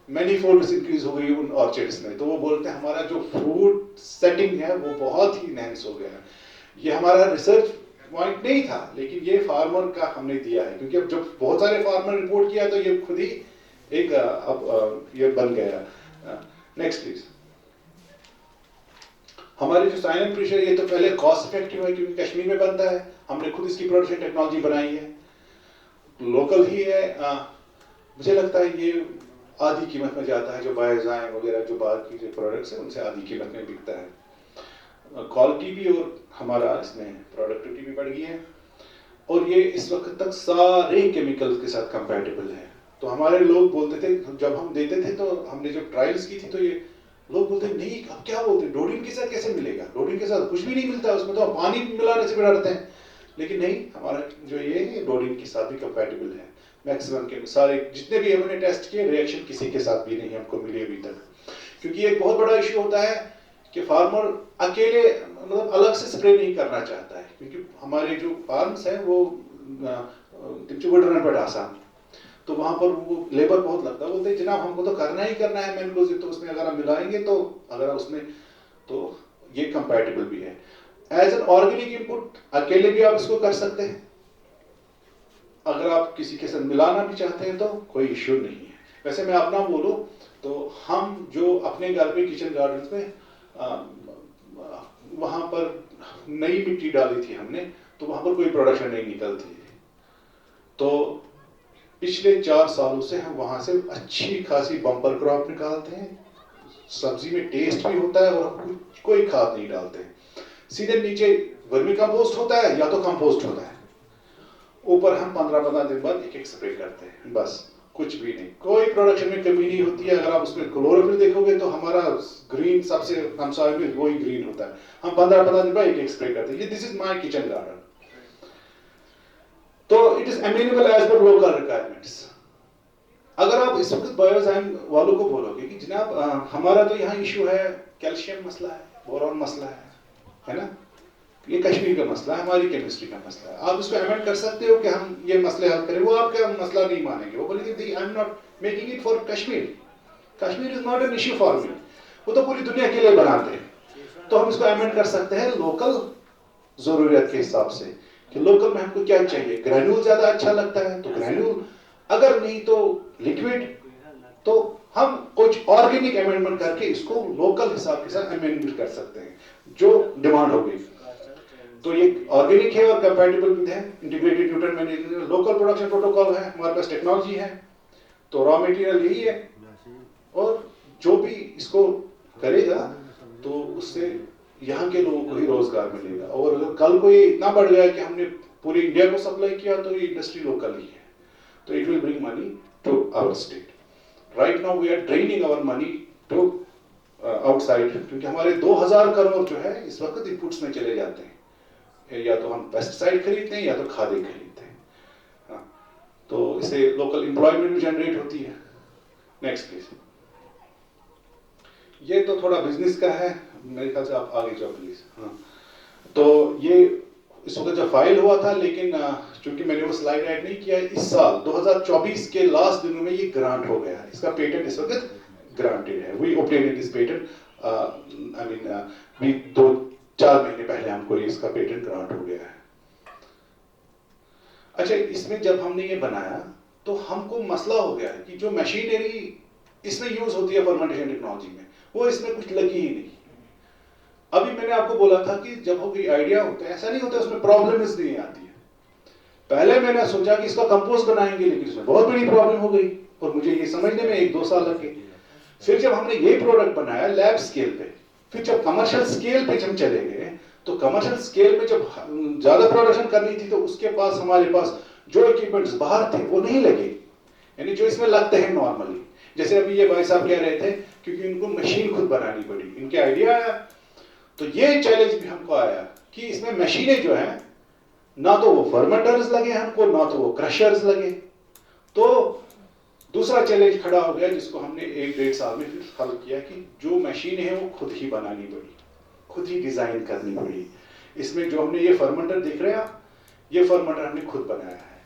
मैनीफोल्ड्स इंक्रीज हो गई उन ऑर्चिड्स में। तो वो बोलते हैं हमारा जो फ्रूट सेटिंग है वो बहुत ही इनहैंस हो गया है। ये हमारा रिसर्च पॉइंट नहीं था, लेकिन ये फार्मर का हमने दिया है, क्योंकि अब जब बहुत सारे फार्मर रिपोर्ट किया तो ये खुद ही एक अब ये बन गया। Next please. हमारे जो साइलेंट प्रेशर, ये तो पहले कॉस्ट इफेक्टिव है क्योंकि कश्मीर में बनता है, हमने खुद इसकी प्रोडक्शन टेक्नोलॉजी बनाई है, लोकल ही है। मुझे लगता है ये आधी कीमत में जाता है, जो बायजाएं वगैरह जो बाहर की जो प्रोडक्ट्स है उनसे आधी कीमत में बिकता है। क्वालिटी भी और हमारा इसमें प्रोडक्टिविटी भी बढ़ गई है। और ये इस वक्त तक सारे केमिकल्स के साथ कंपैटिबल है। तो हमारे लोग बोलते थे, जब हम देते थे तो हमने जब ट्रायल्स की थी तो ये लोग बोलते नहीं, अब क्या बोलते, डोडिन के साथ कैसे मिलेगा, डोडिन के साथ कुछ भी नहीं मिलता, उसमें तो आप पानी मिलाने से भी डरते हैं। लेकिन नहीं, हमारा जो ये डोडिन के साथ भी कंपैटिबल है। मैक्सिमम के सारे जितने भी हमने टेस्ट किए, रिएक्शन किसी के साथ भी नहीं हमको मिली अभी तक। क्योंकि एक बहुत बड़ा इश्यू होता है कि फार्मर अकेले मतलब अलग से स्प्रे नहीं करना चाहता है, क्योंकि हमारे जो फार्म्स हैं वो तिमचुगढ़ पर आसाम, तो वहां पर वो लेबर बहुत लगता है। बोलते हैं जनाब हमको तो करना ही करना है मैंगोज, तो उसमें अगर हम मिलाएंगे तो अगर उसमें तो ये कंपैटिबल भी है। एज एन ऑर्गेनिक इनपुट अकेले भी आप इसको कर सकते हैं, अगर आप किसी के साथ मिलाना भी चाहते हैं तो कोई इश्यू नहीं है। वैसे मैं अपना बोलूं तो हम जो अपने घर पे किचन गार्डन में वहां पर नई मिट्टी डाली थी हमने, तो वहां पर कोई प्रोडक्शन नहीं निकलती थी। तो पिछले 4 सालों से हम वहां से अच्छी खासी बम्पर क्रॉप निकालते हैं, सब्जी में टेस्ट भी होता है और हम कोई खाद नहीं डालते हैं। सीधे नीचे वर्मी कंपोस्ट होता है या तो कंपोस्ट होता है, ऊपर हम 15-15 दिन बाद एक स्प्रे करते हैं, बस कुछ भी नहीं, कोई प्रोडक्शन में कमी नहीं होती है। अगर आप उसमें क्लोरोफिल देखोगे तो हमारा ग्रीन सबसे कम साइज में वही ग्रीन होता है। हम 15-15 दिन बाद एक स्प्रे करते हैं। This is my kitchen garden. तो it is amenable as per local requirements. अगर आप इस वक्त बायोजाइम वालों को बोलोगे कि जनाब हमारा तो यहाँ इशू है, कैल्शियम मसला है, बोरॉन मसला है ना, ये कश्मीर का मसला है, हमारी केमिस्ट्री का मसला है, आप इसको अमेंड कर सकते हो कि हम ये मसले हल करें, वो आपका मसला नहीं मानेंगे। वो बोलेंगे I am not making it for Kashmir, Kashmir is not an issue for me, वो तो पूरी दुनिया के लिए बनाते हैं। तो हम इसको अमेंड कर सकते हैं लोकल जरूरियत के हिसाब से, कि लोकल में हमको क्या चाहिए, ग्रैन्यूल ज्यादा अच्छा लगता है तो ग्रैन्यूल, अगर नहीं तो लिक्विड, तो हम कुछ ऑर्गेनिक अमेंडमेंट करके इसको लोकल हिसाब के साथ अमेंडमेंट कर सकते हैं जो डिमांड होगी। तो ये ऑर्गेनिक है और कंपैटिबल भी है, integrated nutrient management, local production protocol है, हमारे पास टेक्नोलॉजी है, तो रॉ मटेरियल यही है। और जो भी इसको करेगा तो उससे यहाँ के लोगों को ही रोजगार मिलेगा। और अगर कल को ये इतना बढ़ गया कि हमने पूरे इंडिया को सप्लाई किया तो ये इंडस्ट्री लोकल ही है, तो it will bring money to our state. Right now we are draining our money to outside, क्योंकि हमारे 2000 करोड़ जो है इस वक्त इनपुट्स में चले जाते हैं, या तो हम पेस्टिसाइड खरीदते हैं या तो खादें खरीदते हैं। हाँ, तो इससे लोकल एम्प्लॉयमेंट भी जनरेट होती है। Next please. ये तो थोड़ा बिजनेस का है, मेरे ख्याल से आप आगे जाओ प्लीज। हाँ, तो ये इस वक्त जब फाइल हुआ था, लेकिन चूंकि मैंने वो स्लाइड ऐड नहीं किया, इस साल 2024 के लास्ट दिनों में ये ग्रांट हो गया है, इसका पेटेंट इस वक्त ग्रांटेड है। We obtained this patent, I mean we 2-4 महीने पहले हमको इसका पेटेंट ग्रांट हो गया है। अच्छा, इसमें जब हमने ये बनाया तो हमको मसला हो गया है कि जो मशीनरी इसमें यूज होती है फर्मेंटेशन टेक्नोलॉजी में, वो इसमें कुछ लगी ही नहीं। अभी मैंने आपको बोला था कि जब वो कोई आइडिया होता है, ऐसा नहीं होता उसमें प्रॉब्लम नहीं आती है। पहले मैंने सोचा कि इसका कंपोस्ट बनाएंगे, लेकिन इसमें बहुत बड़ी प्रॉब्लम हो गई और मुझे ये समझने में 1-2 साल लगे। फिर जब हमने ये प्रोडक्ट बनाया लैब स्केल पे, फिर जब कमर्शियल स्केल पे हम चले गए, तो कमर्शियल स्केल में जब ज्यादा प्रोडक्शन करनी थी तो उसके पास हमारे पास जो इक्विपमेंट्स बाहर थे वो नहीं लगे, यानी जो इसमें लगते हैं नॉर्मली। जैसे अभी ये भाई साहब कह रहे थे, क्योंकि इनको मशीन खुद बनानी पड़ी, इनके आइडिया आया, तो ये चैलेंज भी हमको आया कि इसमें मशीनें जो है, ना तो वो फर्मेंटर्स लगे हमको, ना तो वो क्रशर्स लगे। तो दूसरा चैलेंज खड़ा हो गया, जिसको हमने 1-1.5 साल में फिर हल किया कि जो मशीन है वो खुद ही बनानी पड़ी, खुद ही डिजाइन करनी पड़ी। इसमें जो हमने ये फर्मेंटर देख रहे हैं, ये फर्मेंटर हमने खुद बनाया है।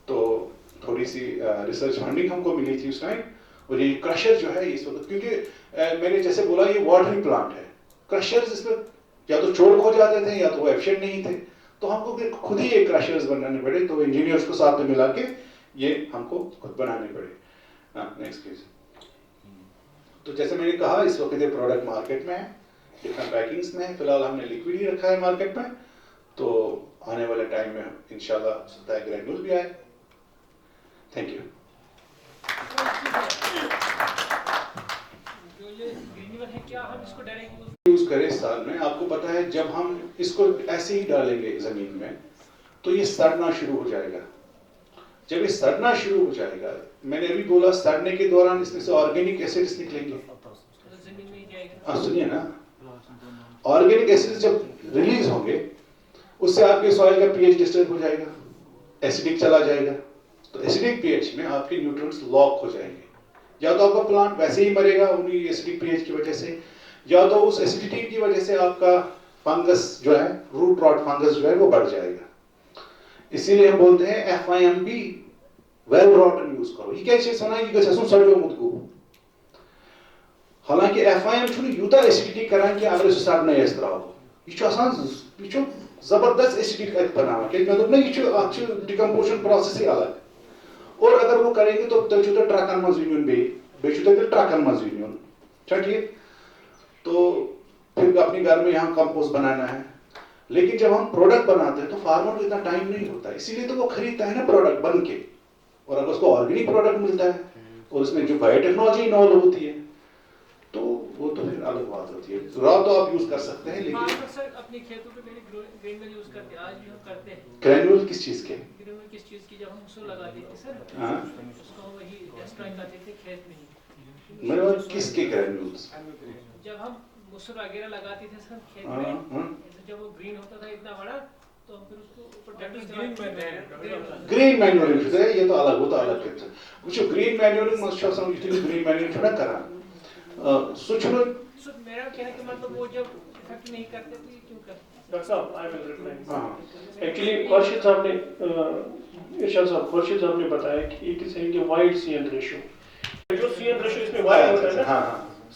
तो थोड़ी सी रिसर्च फंडिंग हमको मिली थी उस टाइम। और ये क्रशर जो है इस वक्त, क्योंकि मैंने जैसे बोला ये वाटरिंग प्लांट है, क्रशर्स इसमें या तो चोट हो जाते थे या तो वो एफिशिएंट नहीं थे, तो हमको फिर खुद ही एक क्रशर्स बनाने पड़े। तो इंजीनियर्स को साथ में मिला के ये हमको खुद बनाने पड़े। Next please. तो जैसे मैंने कहा, इस वक्त ये प्रोडक्ट मार्केट में है, डिफरेंट पैकिंग्स में है। फिलहाल हमने लिक्विड ही रखा है मार्केट में, तो आने वाले टाइम में इंशाल्लाह सकता है ग्रेन्यूल भी आए। Thank you. जो ये ग्रेन्यूल है, क्या हम इसको डायरेक्ट यूज करें साल में, आपको पता है जब हम इसको ऐसे ही डालेंगे जमीन में तो ये सड़ना शुरू हो जाएगा। जब ये सड़ना शुरू हो जाएगा, मैंने अभी बोला सड़ने के दौरान इसमें से ऑर्गेनिक एसिड्स निकलेंगे। सुनिए ना, ऑर्गेनिक एसिड्स जब रिलीज होंगे उससे आपके सॉइल का पीएच डिस्टर्ब हो जाएगा, एसिडिक चला जाएगा। तो एसिडिक पीएच में आपके न्यूट्रिएंट्स लॉक हो जाएंगे। या तो आपका प्लांट वैसे ही मरेगा उन्हीं एसिडिक पीएच की वजह से, या तो उस एसिडिटी की वजह से आपका फंगस जो है, रूट रॉट फंगस जो है वो बढ़ जाएगा। इसीलिए हम बोलते हैं FIMB वेल रॉटन यूज करो। ये क्या चीज वनान, ये गो सड़ोमुत गो। हालांकि FIM छुन यूता एसिडिटी करान कि अगर इस सड़ने यस त्रावो, ये जबरदस्त एसिडिक बनाना कि मैं दोपना ये डिकम्पोजिशन प्रोसेस ही अलग। और अगर वो करेंगे तो तल छुता ट्रकन मज यूनियन बे छुता ट्रकन मज यूनियन। ठीक, तो फिर अपने घर में यहाँ कंपोस्ट बनाना है। लेकिन जब हम प्रोडक्ट बनाते हैं तो फार्मर को इतना टाइम नहीं होता, इसीलिए तो वो खरीदता है ना प्रोडक्ट बन के। और अगर उसको ऑर्गेनिक प्रोडक्ट मिलता है और उसमें जो बायोटेक्नोलॉजी इन्वॉल्व होती है तो वो तो फिर अलग बात होती है। रॉ तो आप यूज कर सकते हैं, लेकिन अपने खेतों पे पहले ग्रेनुअल यूज करते हैं, आज भी हम करते हैं। ग्रेनुअल किस चीज के? ग्रेनुअल किस चीज की? जब हम उसको लगाते थे सर, हां, उसको वही एक्सट्रैक्ट करते थे खेत में ही। मेरे पास किसके ग्रेनुअल्स? जब हम मसूर वगैरह लगाते थे सर खेत में, जब वो ग्रीन होता था इतना बड़ा, तो हम फिर उसको ऊपर ग्रीन मैन्यूरिंग है, ये तो अलग होता अलग है। कुछ green manuring must show some utility green manuring छोड़ा करा सुचनो। सो मेरा कहने का मतलब वो जब इफेक्ट नहीं करते तो ये क्यों करते? डॉक्टर साहब, I will reply. Actually Khurshid साहब ने इरशाद साहब, खुर्शीद साहब ने बताया कि it is a wide CN ratio. जो CN रेशियो इसमें वाइड होता है ना, हां,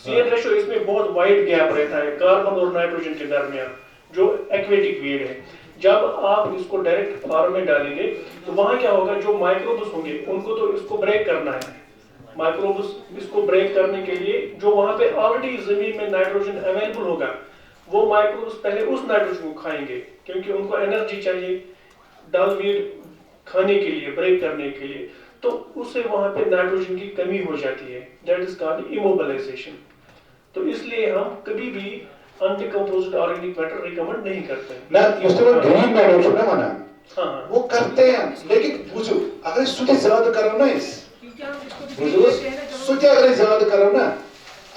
CN रेशियो इसमें बहुत वाइड गैप रहता है कार्बन और नाइट्रोजन के दरमियान, जो एक्वेटिक वीड है। जब आप इसको डायरेक्ट फार्म में डालेंगे तो वहां क्या होगा, जो माइक्रोब्स होंगे उनको तो इसको ब्रेक करना है। माइक्रोब्स इसको ब्रेक करने के लिए जो वहां पे ऑलरेडी जमीन में नाइट्रोजन अवेलेबल होगा, वो माइक्रोब्स पहले उस नाइट्रोजन को खाएंगे, क्योंकि उनको एनर्जी चाहिए डल वीड खाने के लिए, ब्रेक करने के लिए। तो उससे वहां पे नाइट्रोजन की कमी हो जाती है, दैट इज कॉल्ड इमोबिलाइजेशन। तो इसलिए हम कभी भी अनडिकम्पोज्ड ऑर्गेनिक मैटर रिकमेंड नहीं करते हैं ना। इस तरह ग्रीन मैटर छोड़ा माना, हाँ, वो करते हैं, लेकिन बुझो अगर सुते ज्यादा करो ना, इस बुझो सुते अगर ज्यादा करो ना,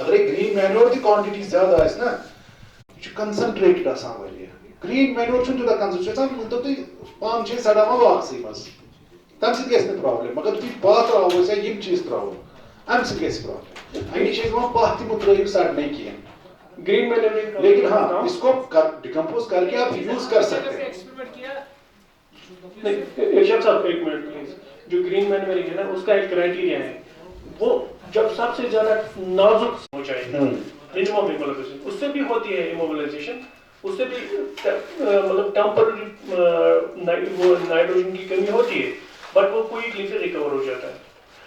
अगर ग्रीन मैन्योर की क्वांटिटी ज्यादा है ना, जो कंसंट्रेटेड आसान वाली है। ग्रीन मैन्योर छुन तो कंसंट्रेशन मतलब तो पाम छे सड़ा मा वाक्सी बस तम से कैसे प्रॉब्लम, मगर तुम बात रहो वैसे ये चीज रहो हम से कैसे प्रॉब्लम आई चीज वहां बात ही मुद्रा सड़ नहीं किया ग्रीन मैन्योरिंग। लेकिन हाँ, इसको डिकम्पोज करके आप यूज कर सकते हैं। एक्सपेरिमेंट किया नहीं, इरशाद साहब एक मिनट प्लीज। जो ग्रीन मैन्योरिंग है ना, उसका एक क्राइटेरिया है, वो जब सबसे ज्यादा नाजुक हो जाएगा, मिनिमम इमोबिलाइजेशन, उससे भी होती है इमोबिलाइजेशन, उससे भी मतलब टेम्पररी वो नाइट्रोजन की कमी होती है, बट वो क्विकली से रिकवर हो जाता है।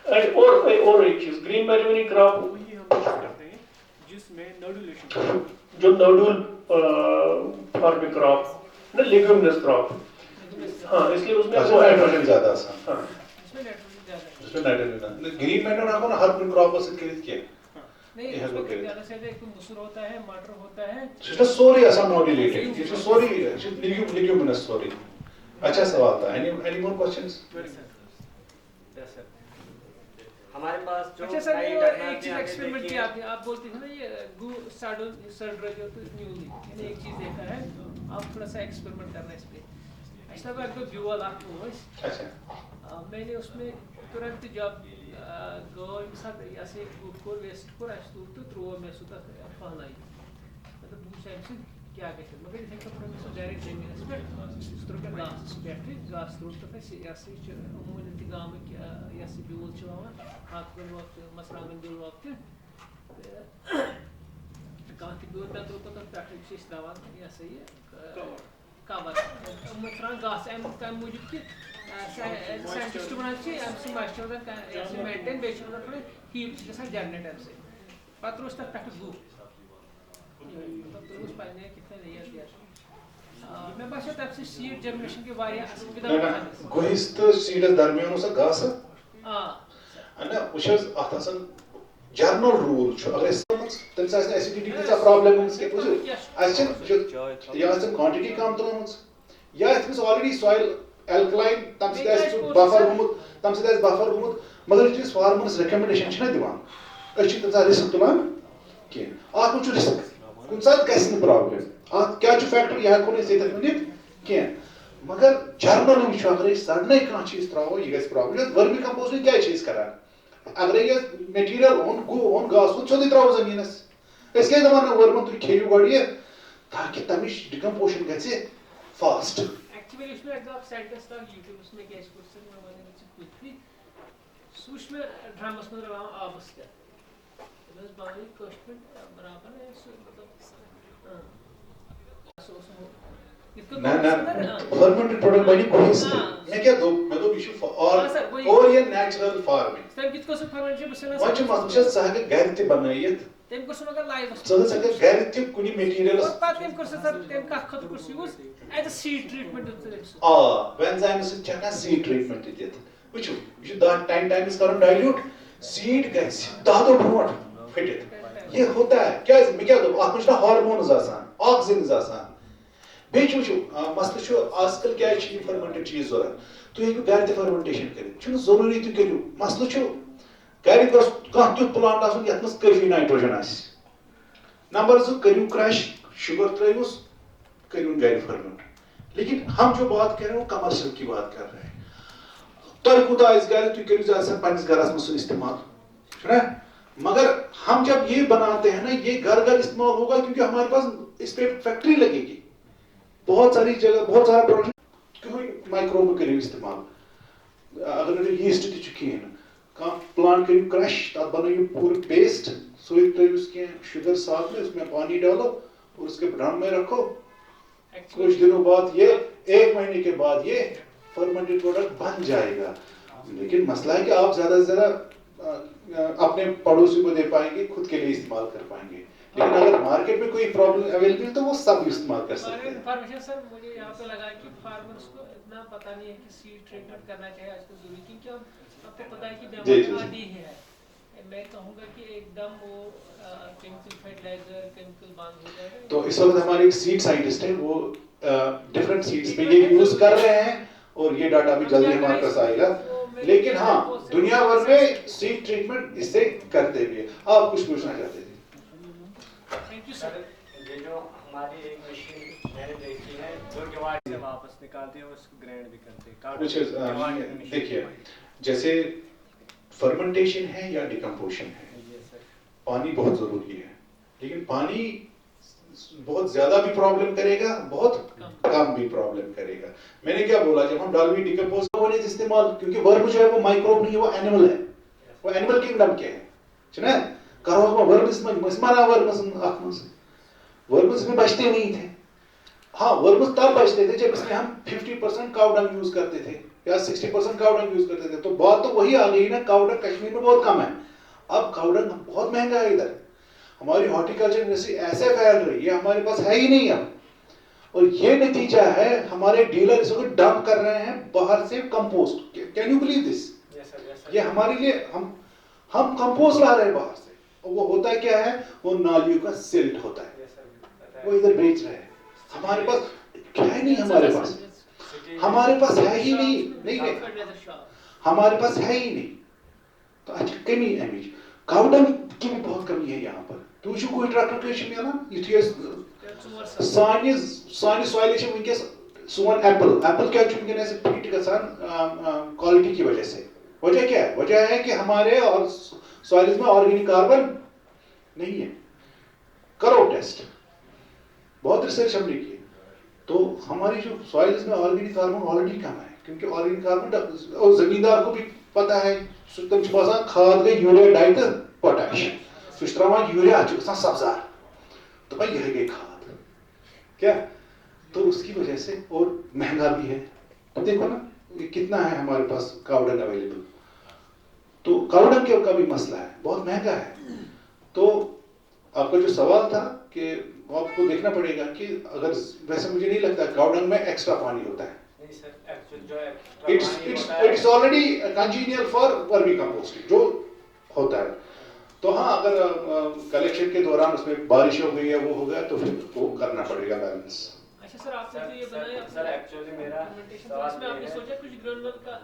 एंड और एक चीज, ग्रीन मैन्योरिंग क्रॉप वही हम करते हैं जिसमें नोडुलेशन, जो नोडुल फार्मिंग क्रॉप ना, लेग्यूमिनस क्रॉप, हाँ, इसलिए उसमें वो नाइट्रोजन ज्यादा है। इसमें नाइट्रोजन ज्यादा है। उसमें नाइट्रोजन ग्रीन मैन्योर आपको ना हर क्रॉप से खरीद के नहीं, उसमें ज्यादा से ज्यादा एक तो मसूर होता है, मटर होता है। इट इज सॉरी आसान not related, it is sorry leguminous sorry. अच्छा सवाल था। Any more questions? हमारे पास जो अच्छा सर, वो एक चीज एक्सपेरिमेंट किया आपने, आप बोलते थे ना ये गु साडल सर्डर जो तो न्यूली, मैंने एक चीज देखा है, आप थोड़ा सा एक्सपेरिमेंट करना है इस पे। अच्छा तो एक ब्यूअल आपको अच्छा, मैंने उसमें तुरंत जब गो सब ऐसे कोर वेस्ट कोर तो त्रो में सुता पहलाई, मतलब बुझ से क्या कहते, मगर इथे का प्रोसेस डायरेक्ट जमीन पे स्ट्रो के घास पे घास तो ऐसे ऐसे अमूल इंतजाम क्या ऐसे ब्यूअल चलावा हाथ पर वक्त मसरागन दिल वक्त कांति ब्यूअल का तो पैकेट से दवा या सही कवर मसरान घास एम का मुझे कि साइंटिस्ट बनाना चाहिए एमसी मास्टर का ऐसे मेंटेन बेचना पड़े हीट जैसा जनरेटर से पत्र उस तक पैकेट गो मतलब तो उस पाने कितने नहीं दिया मैं बस तब से सीड जर्मिनेशन के वारिया सुविधा गोहिस्त सीड दरमियान उस घास हां ana ushas atasan general rule अगर तम एसिडिटी प्रॉब्लम क्वांटिटी कम तुम या ऑलरेडी सॉइल एल्कलाइन तम बफर गोमुत मगर फार्मर्स रिकमेंडेशन दिवान रिस्क तुलान कह रिस्क कुछ सात गि प्रॉब्लम क्या फैक्टर यह हेको वन कह मगर जर्नल अगर सडन कह चीज त्रो यह प्रॉब्लम वर्मी कंपोस्ट क्या करान अगर यह मटीरियल ओन घास सोदी त्रो जमीनस क्या दपान वर्मन तुम खेयू गो ताकि तमिश डिकम्पोशन ग फास्ट Actually, उसमें एक आप सेंटेंस था YouTube उसमें क्या इसको सर मैं मैंने कुछ पूछी उसमें ड्रामास में रहा आबस क्या बस बाकी क्वेश्चन बराबर है मतलब ना फर्मेंटेड प्रोडक्ट बनी कोई मैं क्या दो मैं तो इशू और ये नेचुरल फार्मिंग तब किसको से फर्मेंटेशन बसना वच मत सह घर ते बनायत तम को मगर लाइव सह घर ते कुनी मटेरियल और पत तम को सर तम का खत को use as a seed treatment वेंजाइम से चका सीड ट्रीटमेंट दित वचो यह दा टाइम इस करन डाइल्यूट सीड गस दादो ब्रोट फिट ये होता है क्या मैं क्या दो आप हार्मोन्स आसान ऑक्सीजन आसान बेचो मसलो आजकल क्या फर्मेंटेड चीज जरूरत तुम हेकू घर ते फर्मेंटेशन कर जरूरी तुम करू मसलो घर कह प्लांट आन कर्फी नाइट्रोजन नंबर 2 करू क्रश शुगर त्रुस करू घर फर्मेंट लेकिन हम जो बात कर रहे हैं वो कमर्शियल की बात कर रहे हैं तुम कूदा घर तुम करू पन्निस घरस में इस्तेमाल है मगर हम जब ये बनाते हैं ना ये घर इस्तेमाल होगा क्योंकि हमारे पास इस पे फैक्ट्री लगेगी बहुत सारी जगह बहुत सारा प्रोडक्ट क्यों माइक्रोब करू इस्तेमाल अगर यीस्ट तह प्लांट करू क्रश तब बनाइए पूरी पेस्ट सोई त्रुस कह शुगर साथ में उसमें पानी डालो और उसके ड्रम में रखो कुछ दिनों बाद ये 1 महीने के बाद ये फर्मेंटेड प्रोडक्ट बन जाएगा लेकिन मसला है कि आप ज्यादा से ज्यादा अपने पड़ोसी को दे पाएंगे खुद के लिए इस्तेमाल कर पाएंगे लेकिन अगर मार्केट में कोई प्रॉब्लम अवेलेबल तो वो सब इस्तेमाल कर सकते हैं इन्फॉर्मेशन सर मुझे यहाँ पे लगा कि फार्मर्स को इतना पता नहीं है कि सीड ट्रीटमेंट करना चाहिए आजकल जरूरी क्योंकि आपको पता है कि बीमारी आदि है मैं कहूँगा कि एकदम वो केमिकल फर्टिलाइजर केमिकल बंद हो जाएगा तो इस वक्त हमारे एक सीड साइंटिस्ट है वो डिफरेंट सीड्स पे ये यूज कर रहे हैं और ये डाटा भी जल्दी हमारे पास आएगा लेकिन हाँ दुनिया भर में सीड ट्रीटमेंट इससे करते भी है आप कुछ पूछना चाहते थे थैंक यू सर ये जो हमारी एक मशीन मैंने देखी है जो किवाड़ से वापस निकालती है उसको ग्राइंड भी करते हैं देखिए जैसे फर्मेंटेशन है या डिकम्पोशन है पानी बहुत जरूरी है लेकिन पानी बहुत ज्यादा भी प्रॉब्लम करेगा बहुत कम भी प्रॉब्लम करेगा मैंने क्या बोला जब हम डालवी डिकम्पोज होने इस्तेमाल क्योंकि वर्म जो है वो माइक्रोब नहीं है वो एनिमल है वो एनिमल किंगडम के है छना करो वर्म्स में मसमाना वर्म्स में बचते नहीं थे हाँ वर्म्स तब बचते थे जब इसमें हम 50% काउ डंग यूज करते थे या 60% काउ डंग यूज करते थे तो बात तो वही आ गई ना काउ डंग कश्मीर में बहुत कम है अब काउ डंग बहुत महंगा है इधर हमारी हॉर्टिकल्चर इंडस्ट्री ऐसे फैल रही है हमारे पास है ही नहीं अब और ये नतीजा है हमारे डीलर इसको डंप कर रहे हैं बाहर से compost can you believe this ये हमारे लिए हम कंपोस्ट ला रहे हैं बाहर से और वो होता है क्या है वो नालियों का सिल्ट होता है वो इधर बेच रहे हैं हमारे पास है नहीं हमारे पास है ही नहीं हमारे पास है ही नहीं तो अच्छा कमी है काउडन की भी बहुत कमी है यहाँ पर तो जो कोई ट्रैक्टर के मिलान युथि सानी सॉइल वनकस सोन एप्पल क्या वनकस फीट गसान क्वालिटी की वजह से वजह क्या है वजह है कि हमारे और सॉइल में ऑर्गेनिक कार्बन नहीं है करो टेस्ट बहुत रिसर्च हमने की तो हमारी जो सॉइल में ऑर्गेनिक कार्बन ऑलरेडी कम है क्योंकि ऑर्गेनिक कार्बन और जमींदार को भी पता है तुम खाद गई यूरिया डाई तो पोटाश सुश्रावा यूरिया सब्जार तो भाई यह गई खाद क्या तो उसकी वजह से और महंगा भी है तो देखो ना कितना है हमारे पास काउडंग अवेलेबल तो काउडंग का भी मसला है बहुत महंगा है तो आपका जो सवाल था कि आपको देखना पड़ेगा कि अगर वैसे मुझे नहीं लगता काउडंग में एक्स्ट्रा पानी होता है it's already congenial for vermi composting जो होता है तो हाँ, अगर कलेक्शन के दौरान उसमें बारिश हो गई है, वो हो गया, तो फिर वो करना पड़ेगा बैलेंस। अच्छा सर, आपने तो ये बनाया सर एक्चुअली मेरा इसमें आपने सोचा कुछ ग्राउंड का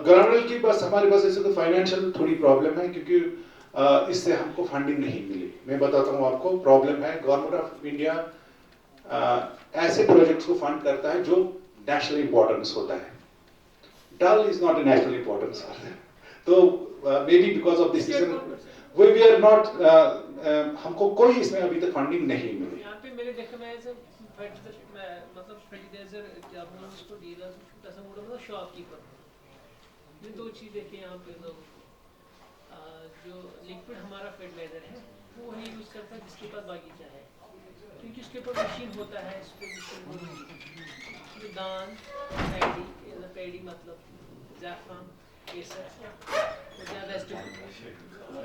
ग्राउंड की बस हमारे पास ऐसे तो फाइनेंशियल थोड़ी प्रॉब्लम है, क्योंकि इससे हमको फंडिंग नहीं मिली। मैं बताता हूँ आपको, प्रॉब्लम है गवर्नमेंट ऑफ इंडिया ऐसे प्रोजेक्ट्स को फंड करता है जो नेशनल इंपॉर्टेंस होता है। Dal is not a national importance, तो may be because of this we are not, हमको कोई इसमें अभी तक फंडिंग नहीं मिली। यहाँ पे मैंने देखा, मैं ऐसे मतलब फर्टिलाइजर क्या बोलूं उसको, डीलर कैसा बोलूं, मतलब शॉपकीपर, ये दो चीज देखी यहाँ पे। तो जो लिक्विड हमारा फर्टिलाइजर है वो वही यूज करता है जिसके पास बागीचा है, क्योंकि उसके ऊपर मशीन होता है, इस पे दान पैडी मतलब ज़ैफ़रान केसर ज़्यादा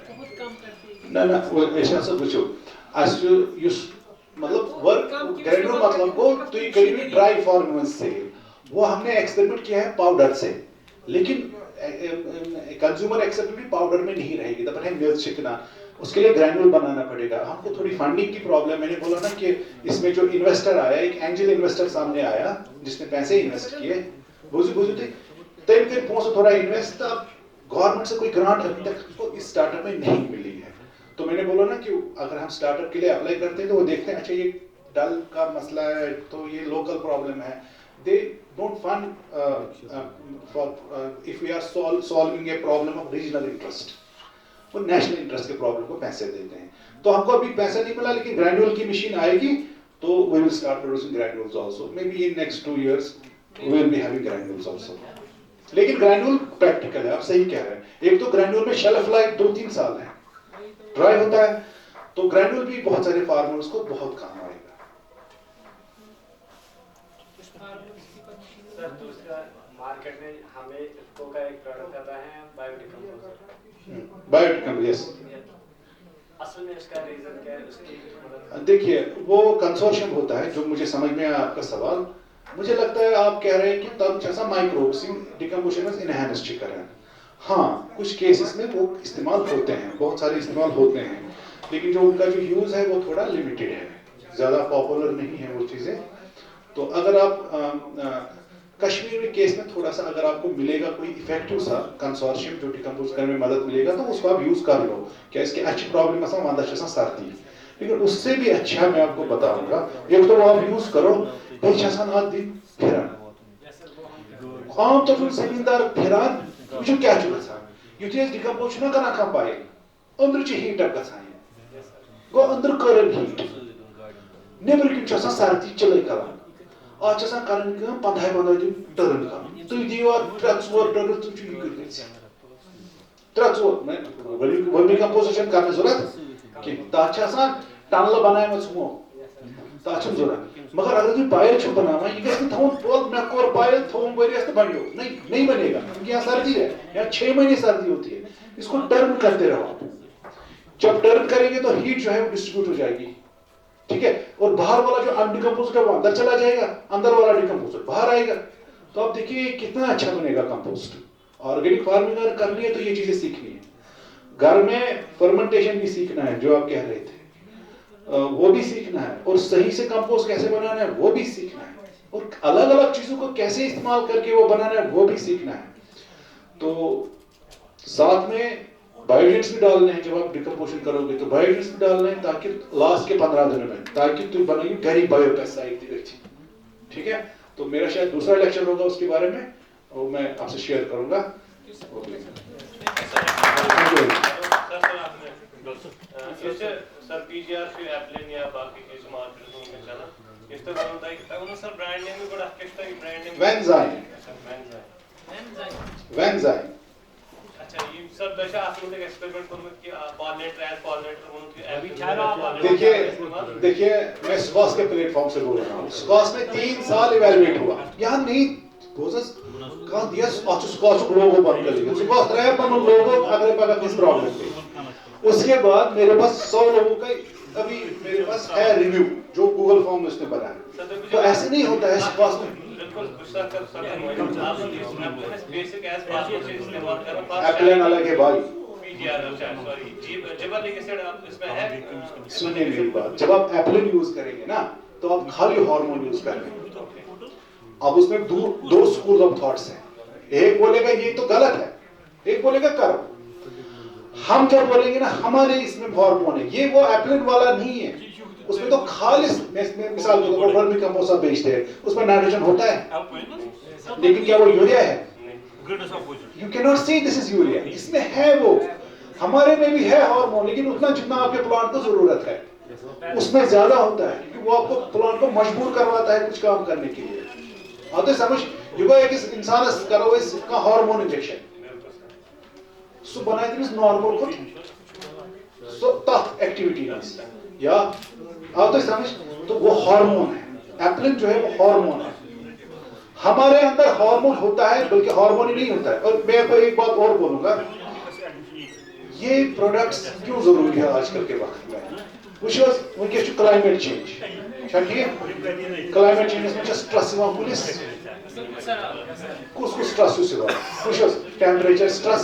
बहुत कम करती है ना वो ऐसा सब कुछ आज मतलब वर्क ग्रेन्यूल मतलब को तो ये करीबी ड्राई फॉर्म से वो हमने एक्सपेरिमेंट किया है पाउडर से, लेकिन कंज्यूमर एक्सेप्टेबिलिटी पाउडर में नहीं रहेगी, तब है मिल्क चिकना, उसके लिए ग्रैन्यूल बनाना पड़ेगा। हमको थोड़ी फंडिंग की प्रॉब्लम, मैंने बोला ना कि इसमें जो इन्वेस्टर आया, एक एंजल इन्वेस्टर सामने आया जिसने पैसे इन्वेस्ट किए, बुझू थे तब के पोस थोड़ा इन्वेस्ट, अब गवर्नमेंट से कोई ग्रांट अभी तक तो इस स्टार्टअप में नहीं मिली है। तो मैंने बोला ना कि अगर हम स्टार्टअप के लिए अप्लाई करते हैं तो वो देखते हैं अच्छा ये डल का मसला है तो ये लोकल प्रॉब्लम है, they don't fund for if we are solving a problem of regional interest, वो नेशनल इंटरेस्ट के प्रॉब्लम को पैसे देते हैं। तो हमको अभी पैसा नहीं मिला, लेकिन ग्रैन्यूल की मशीन आएगी तो we will start producing granules also, maybe in next 2 years we will be having granules also। लेकिन ग्रैन्यूल प्रैक्टिकल है, आप सही कह रहे हैं। एक तो ग्रैन्यूल में शेल्फ लाइफ 2-3 साल है, ड्राई होता है, तो ग्रैन्यूल भी बहुत सारे फार्मर्स को बहुत काम आएगा। सर दूसरा मार्केट में हमें इसको का एक प्रोडक्ट आता है बायोडिकम्पोजर। बायोडिकम्पोजर, यस। असल में इसका रीजन क्या है उसकी? देखिए वो कंसोर्शियम होता है, जो मुझे समझ में आया आपका सवाल। मुझे लगता है आप कह रहे हैं कि तब जैसा माइक्रोब्स डिकम्पोजिशन में इनहैंस करें। हाँ, कुछ केसेस में वो इस्तेमाल होते हैं, बहुत सारे इस्तेमाल होते हैं, लेकिन जो उनका जो यूज है वो थोड़ा लिमिटेड है, ज्यादा पॉपुलर नहीं है वो चीजें। तो अगर आप कश्मीर में केस में थोड़ा सा अगर आपको मिलेगा कोई इफेक्टिव सा कंसोर्शियम जो डिकम्पोज करने में मदद मिलेगा तो उसको आप यूज कर लो। क्या इसकी अच्छी प्रॉब्लम है वंदा सर्दी, लेकिन उससे भी अच्छा मैं आपको बताऊंगा, एक तो वो आप यूज करो, दिन फिरान आम तौर पर जमींदार फिरान वो क्या युथे डिकम्पोज करा कम बाइल अंदर हीट अप गो अंदर करन हीट नेबर किन सर्दी चिल करान आज कर 15 दिन टर्न कर तुम दियो 3-4 टर्न तुम कर 3-4 वर्मी कंपोजिशन करने जरूरत कि टनल बनाए मो तथ जरूरत, मगर अगर तुम बायल छो बनावा यह गस थोन मैं कोर बायल थोन वरियस तो बनियो नहीं बनेगा, क्योंकि यहाँ सर्दी है, यहाँ 6 महीने सर्दी होती है। इसको टर्न करते रहो आप, जब टर्न करेंगे तो हीट जो है वो डिस्ट्रीब्यूट हो जाएगी, ठीक है, और बाहर वाला जो अनडिकम्पोज्ड है वो अंदर चला जाएगा, अंदर वाला डिकम्पोज्ड बाहर आएगा। तो आप देखिए कितना अच्छा बनेगा कंपोस्ट। ऑर्गेनिक फार्मिंग अगर करनी है तो ये चीजें सीखनी है, घर में फर्मेंटेशन भी सीखना है जो आप कह रहे थे, वो भी सीखना है, और सही से कंपोस्ट कैसे बनाना है वो भी सीखना है, और अलग अलग चीजों को कैसे इस्तेमाल करके वो बनाना है वो भी सीखना है। तो साथ में बायोएजेंट्स भी डालने हैं, जब आप डिकम्पोजिशन करोगे तो बायोएजेंट्स भी डालने हैं ताकि लास्ट के 15 दिनों में ताकि तुम बनाइए गरीब बायोपेस्टिसाइड, ठीक है। तो मेरा शायद दूसरा लेक्चर होगा उसके बारे में, और मैं आपसे शेयर करूंगा। सर पीजीआर से एप्लेन या बाकी चीज मार्केट में चला इस तो बनता है उन सर ब्रांड नेम भी बड़ा किस्ता की ब्रांड नेम वेंजाइम। अच्छा ये सर दशा आपने एक एक्सपेरिमेंट करो कि पॉलिनेटर एज पॉलिनेटर उनकी अभी चारा देखिए मैं स्कॉस के प्लेटफॉर्म से बोल रहा हूं। स्कॉस में 3 साल इवैल्यूएट हुआ, यहां नहीं बोझस कहां दिया स्कॉस लोगो बंद कर दिया, स्कॉस रहा पर लोगो अगले पगा किस प्रॉब्लम पे। उसके बाद मेरे पास 100 लोगों का अभी मेरे पास है रिव्यू जो गूगल फॉर्म में उसने बनाया। तो ऐसे नहीं होता है स्कॉस में, बिल्कुल गुस्सा कर सकते हैं आप बेसिक एज पासवर्ड से इस्तेमाल करो। एप्लेन अलग है भाई, GPR अच्छा सॉरी जिबर लिंक एसिड इसमें है सुनिए मेरी बात, जब आप एप्लिन यूज करेंगे ना तो आप खाली हार्मोन यूज कर रहे हैं। अब उसमें दो स्कूल ऑफ थॉट्स हैं, एक बोलेगा ये तो गलत है, एक बोलेगा करो। हम जब बोलेंगे ना हमारे इसमें हार्मोन है, ये वो एप्लिन वाला नहीं है, उसमें तो खालिस मिसाल के तौर पर वर्मी कंपोस्ट बेचते हैं, उसमें नाइट्रोजन होता है, लेकिन क्या वो यूरिया है? यू कैन नॉट से दिस इज यूरिया, इसमें है वो। हमारे में भी है हार्मोन, लेकिन उतना जितना आपके प्लांट को जरूरत है उसमें ज्यादा होता है, क्योंकि वो आपको प्लांट को मजबूर करवाता है कुछ काम करने के लिए। हाँ तो समझ युवा एक इंसान करो इसका हार्मोन इंजेक्शन सो बनाए तमिस नॉर्मल को सो तथ एक्टिविटी या आप तो समझ, तो वो हार्मोन है। एप्लिन जो है वो हार्मोन है। हमारे अंदर हार्मोन होता है, बल्कि हार्मोन ही नहीं होता है। और मैं तो एक बात और बोलूंगा, ये प्रोडक्ट्स क्यों जरूरी है आजकल के वक्त में? वुनकस क्लाइमेट चेंज क्लाइमेट चेंज में स्ट्रेस पुलिस कुछ स्ट्रेस टेम्परेचर स्ट्रेस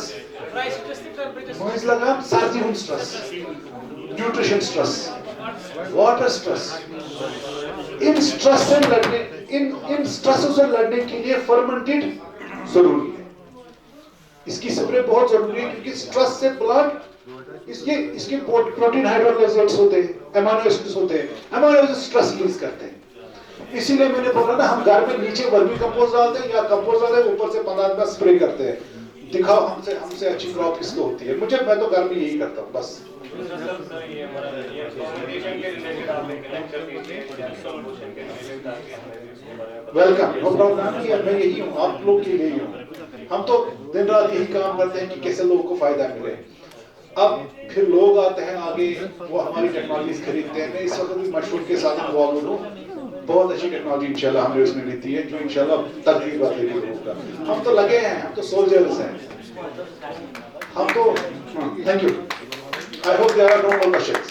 मज लगान सर्दी हूं stress, nutrition stress, water stress. इन स्ट्रेस से लड़ने इन स्ट्रेसों से लड़ने के लिए फर्मेंटेड जरूरी है। इसकी स्प्रे बहुत जरूरी है, क्योंकि स्ट्रेस से प्लांट इसके प्रोटीन हाइड्रोलाइजेट्स होते हैं, अमीनो एसिड्स होते हैं, अमीनो एसिड स्ट्रेस रिलीज करते हैं। इसीलिए मैंने बोला ना, हम घर में नीचे वर्मी कंपोस्ट डालते हैं या कंपोस्ट डालते हैं, ऊपर से 15 स्प्रे करते हैं, दिखाओ हमसे अच्छी क्रॉप किसको होती है। मैं तो घर में यही करता हूँ बस। Welcome, no problem. मैं यही हूँ, आप लोग के लिए हूँ। हम तो दिन रात यही काम करते हैं कि कैसे लोगों को फायदा मिले। अब फिर लोग आते हैं आगे, वो हमारी टेक्नोलॉजी खरीदते हैं। मैं इस वक्त भी मशहूर के साथ इन्वॉल्व हूँ। बहुत अच्छी टेक्नोलॉजी इंशाल्लाह हमने उसमें ली थी है, जो इंशाल्लाह तरक्की बात है लोगों का। हम तो लगे हैं, हम तो सोल्जर्स हैं, हम तो। Thank you. I hope there are no more questions.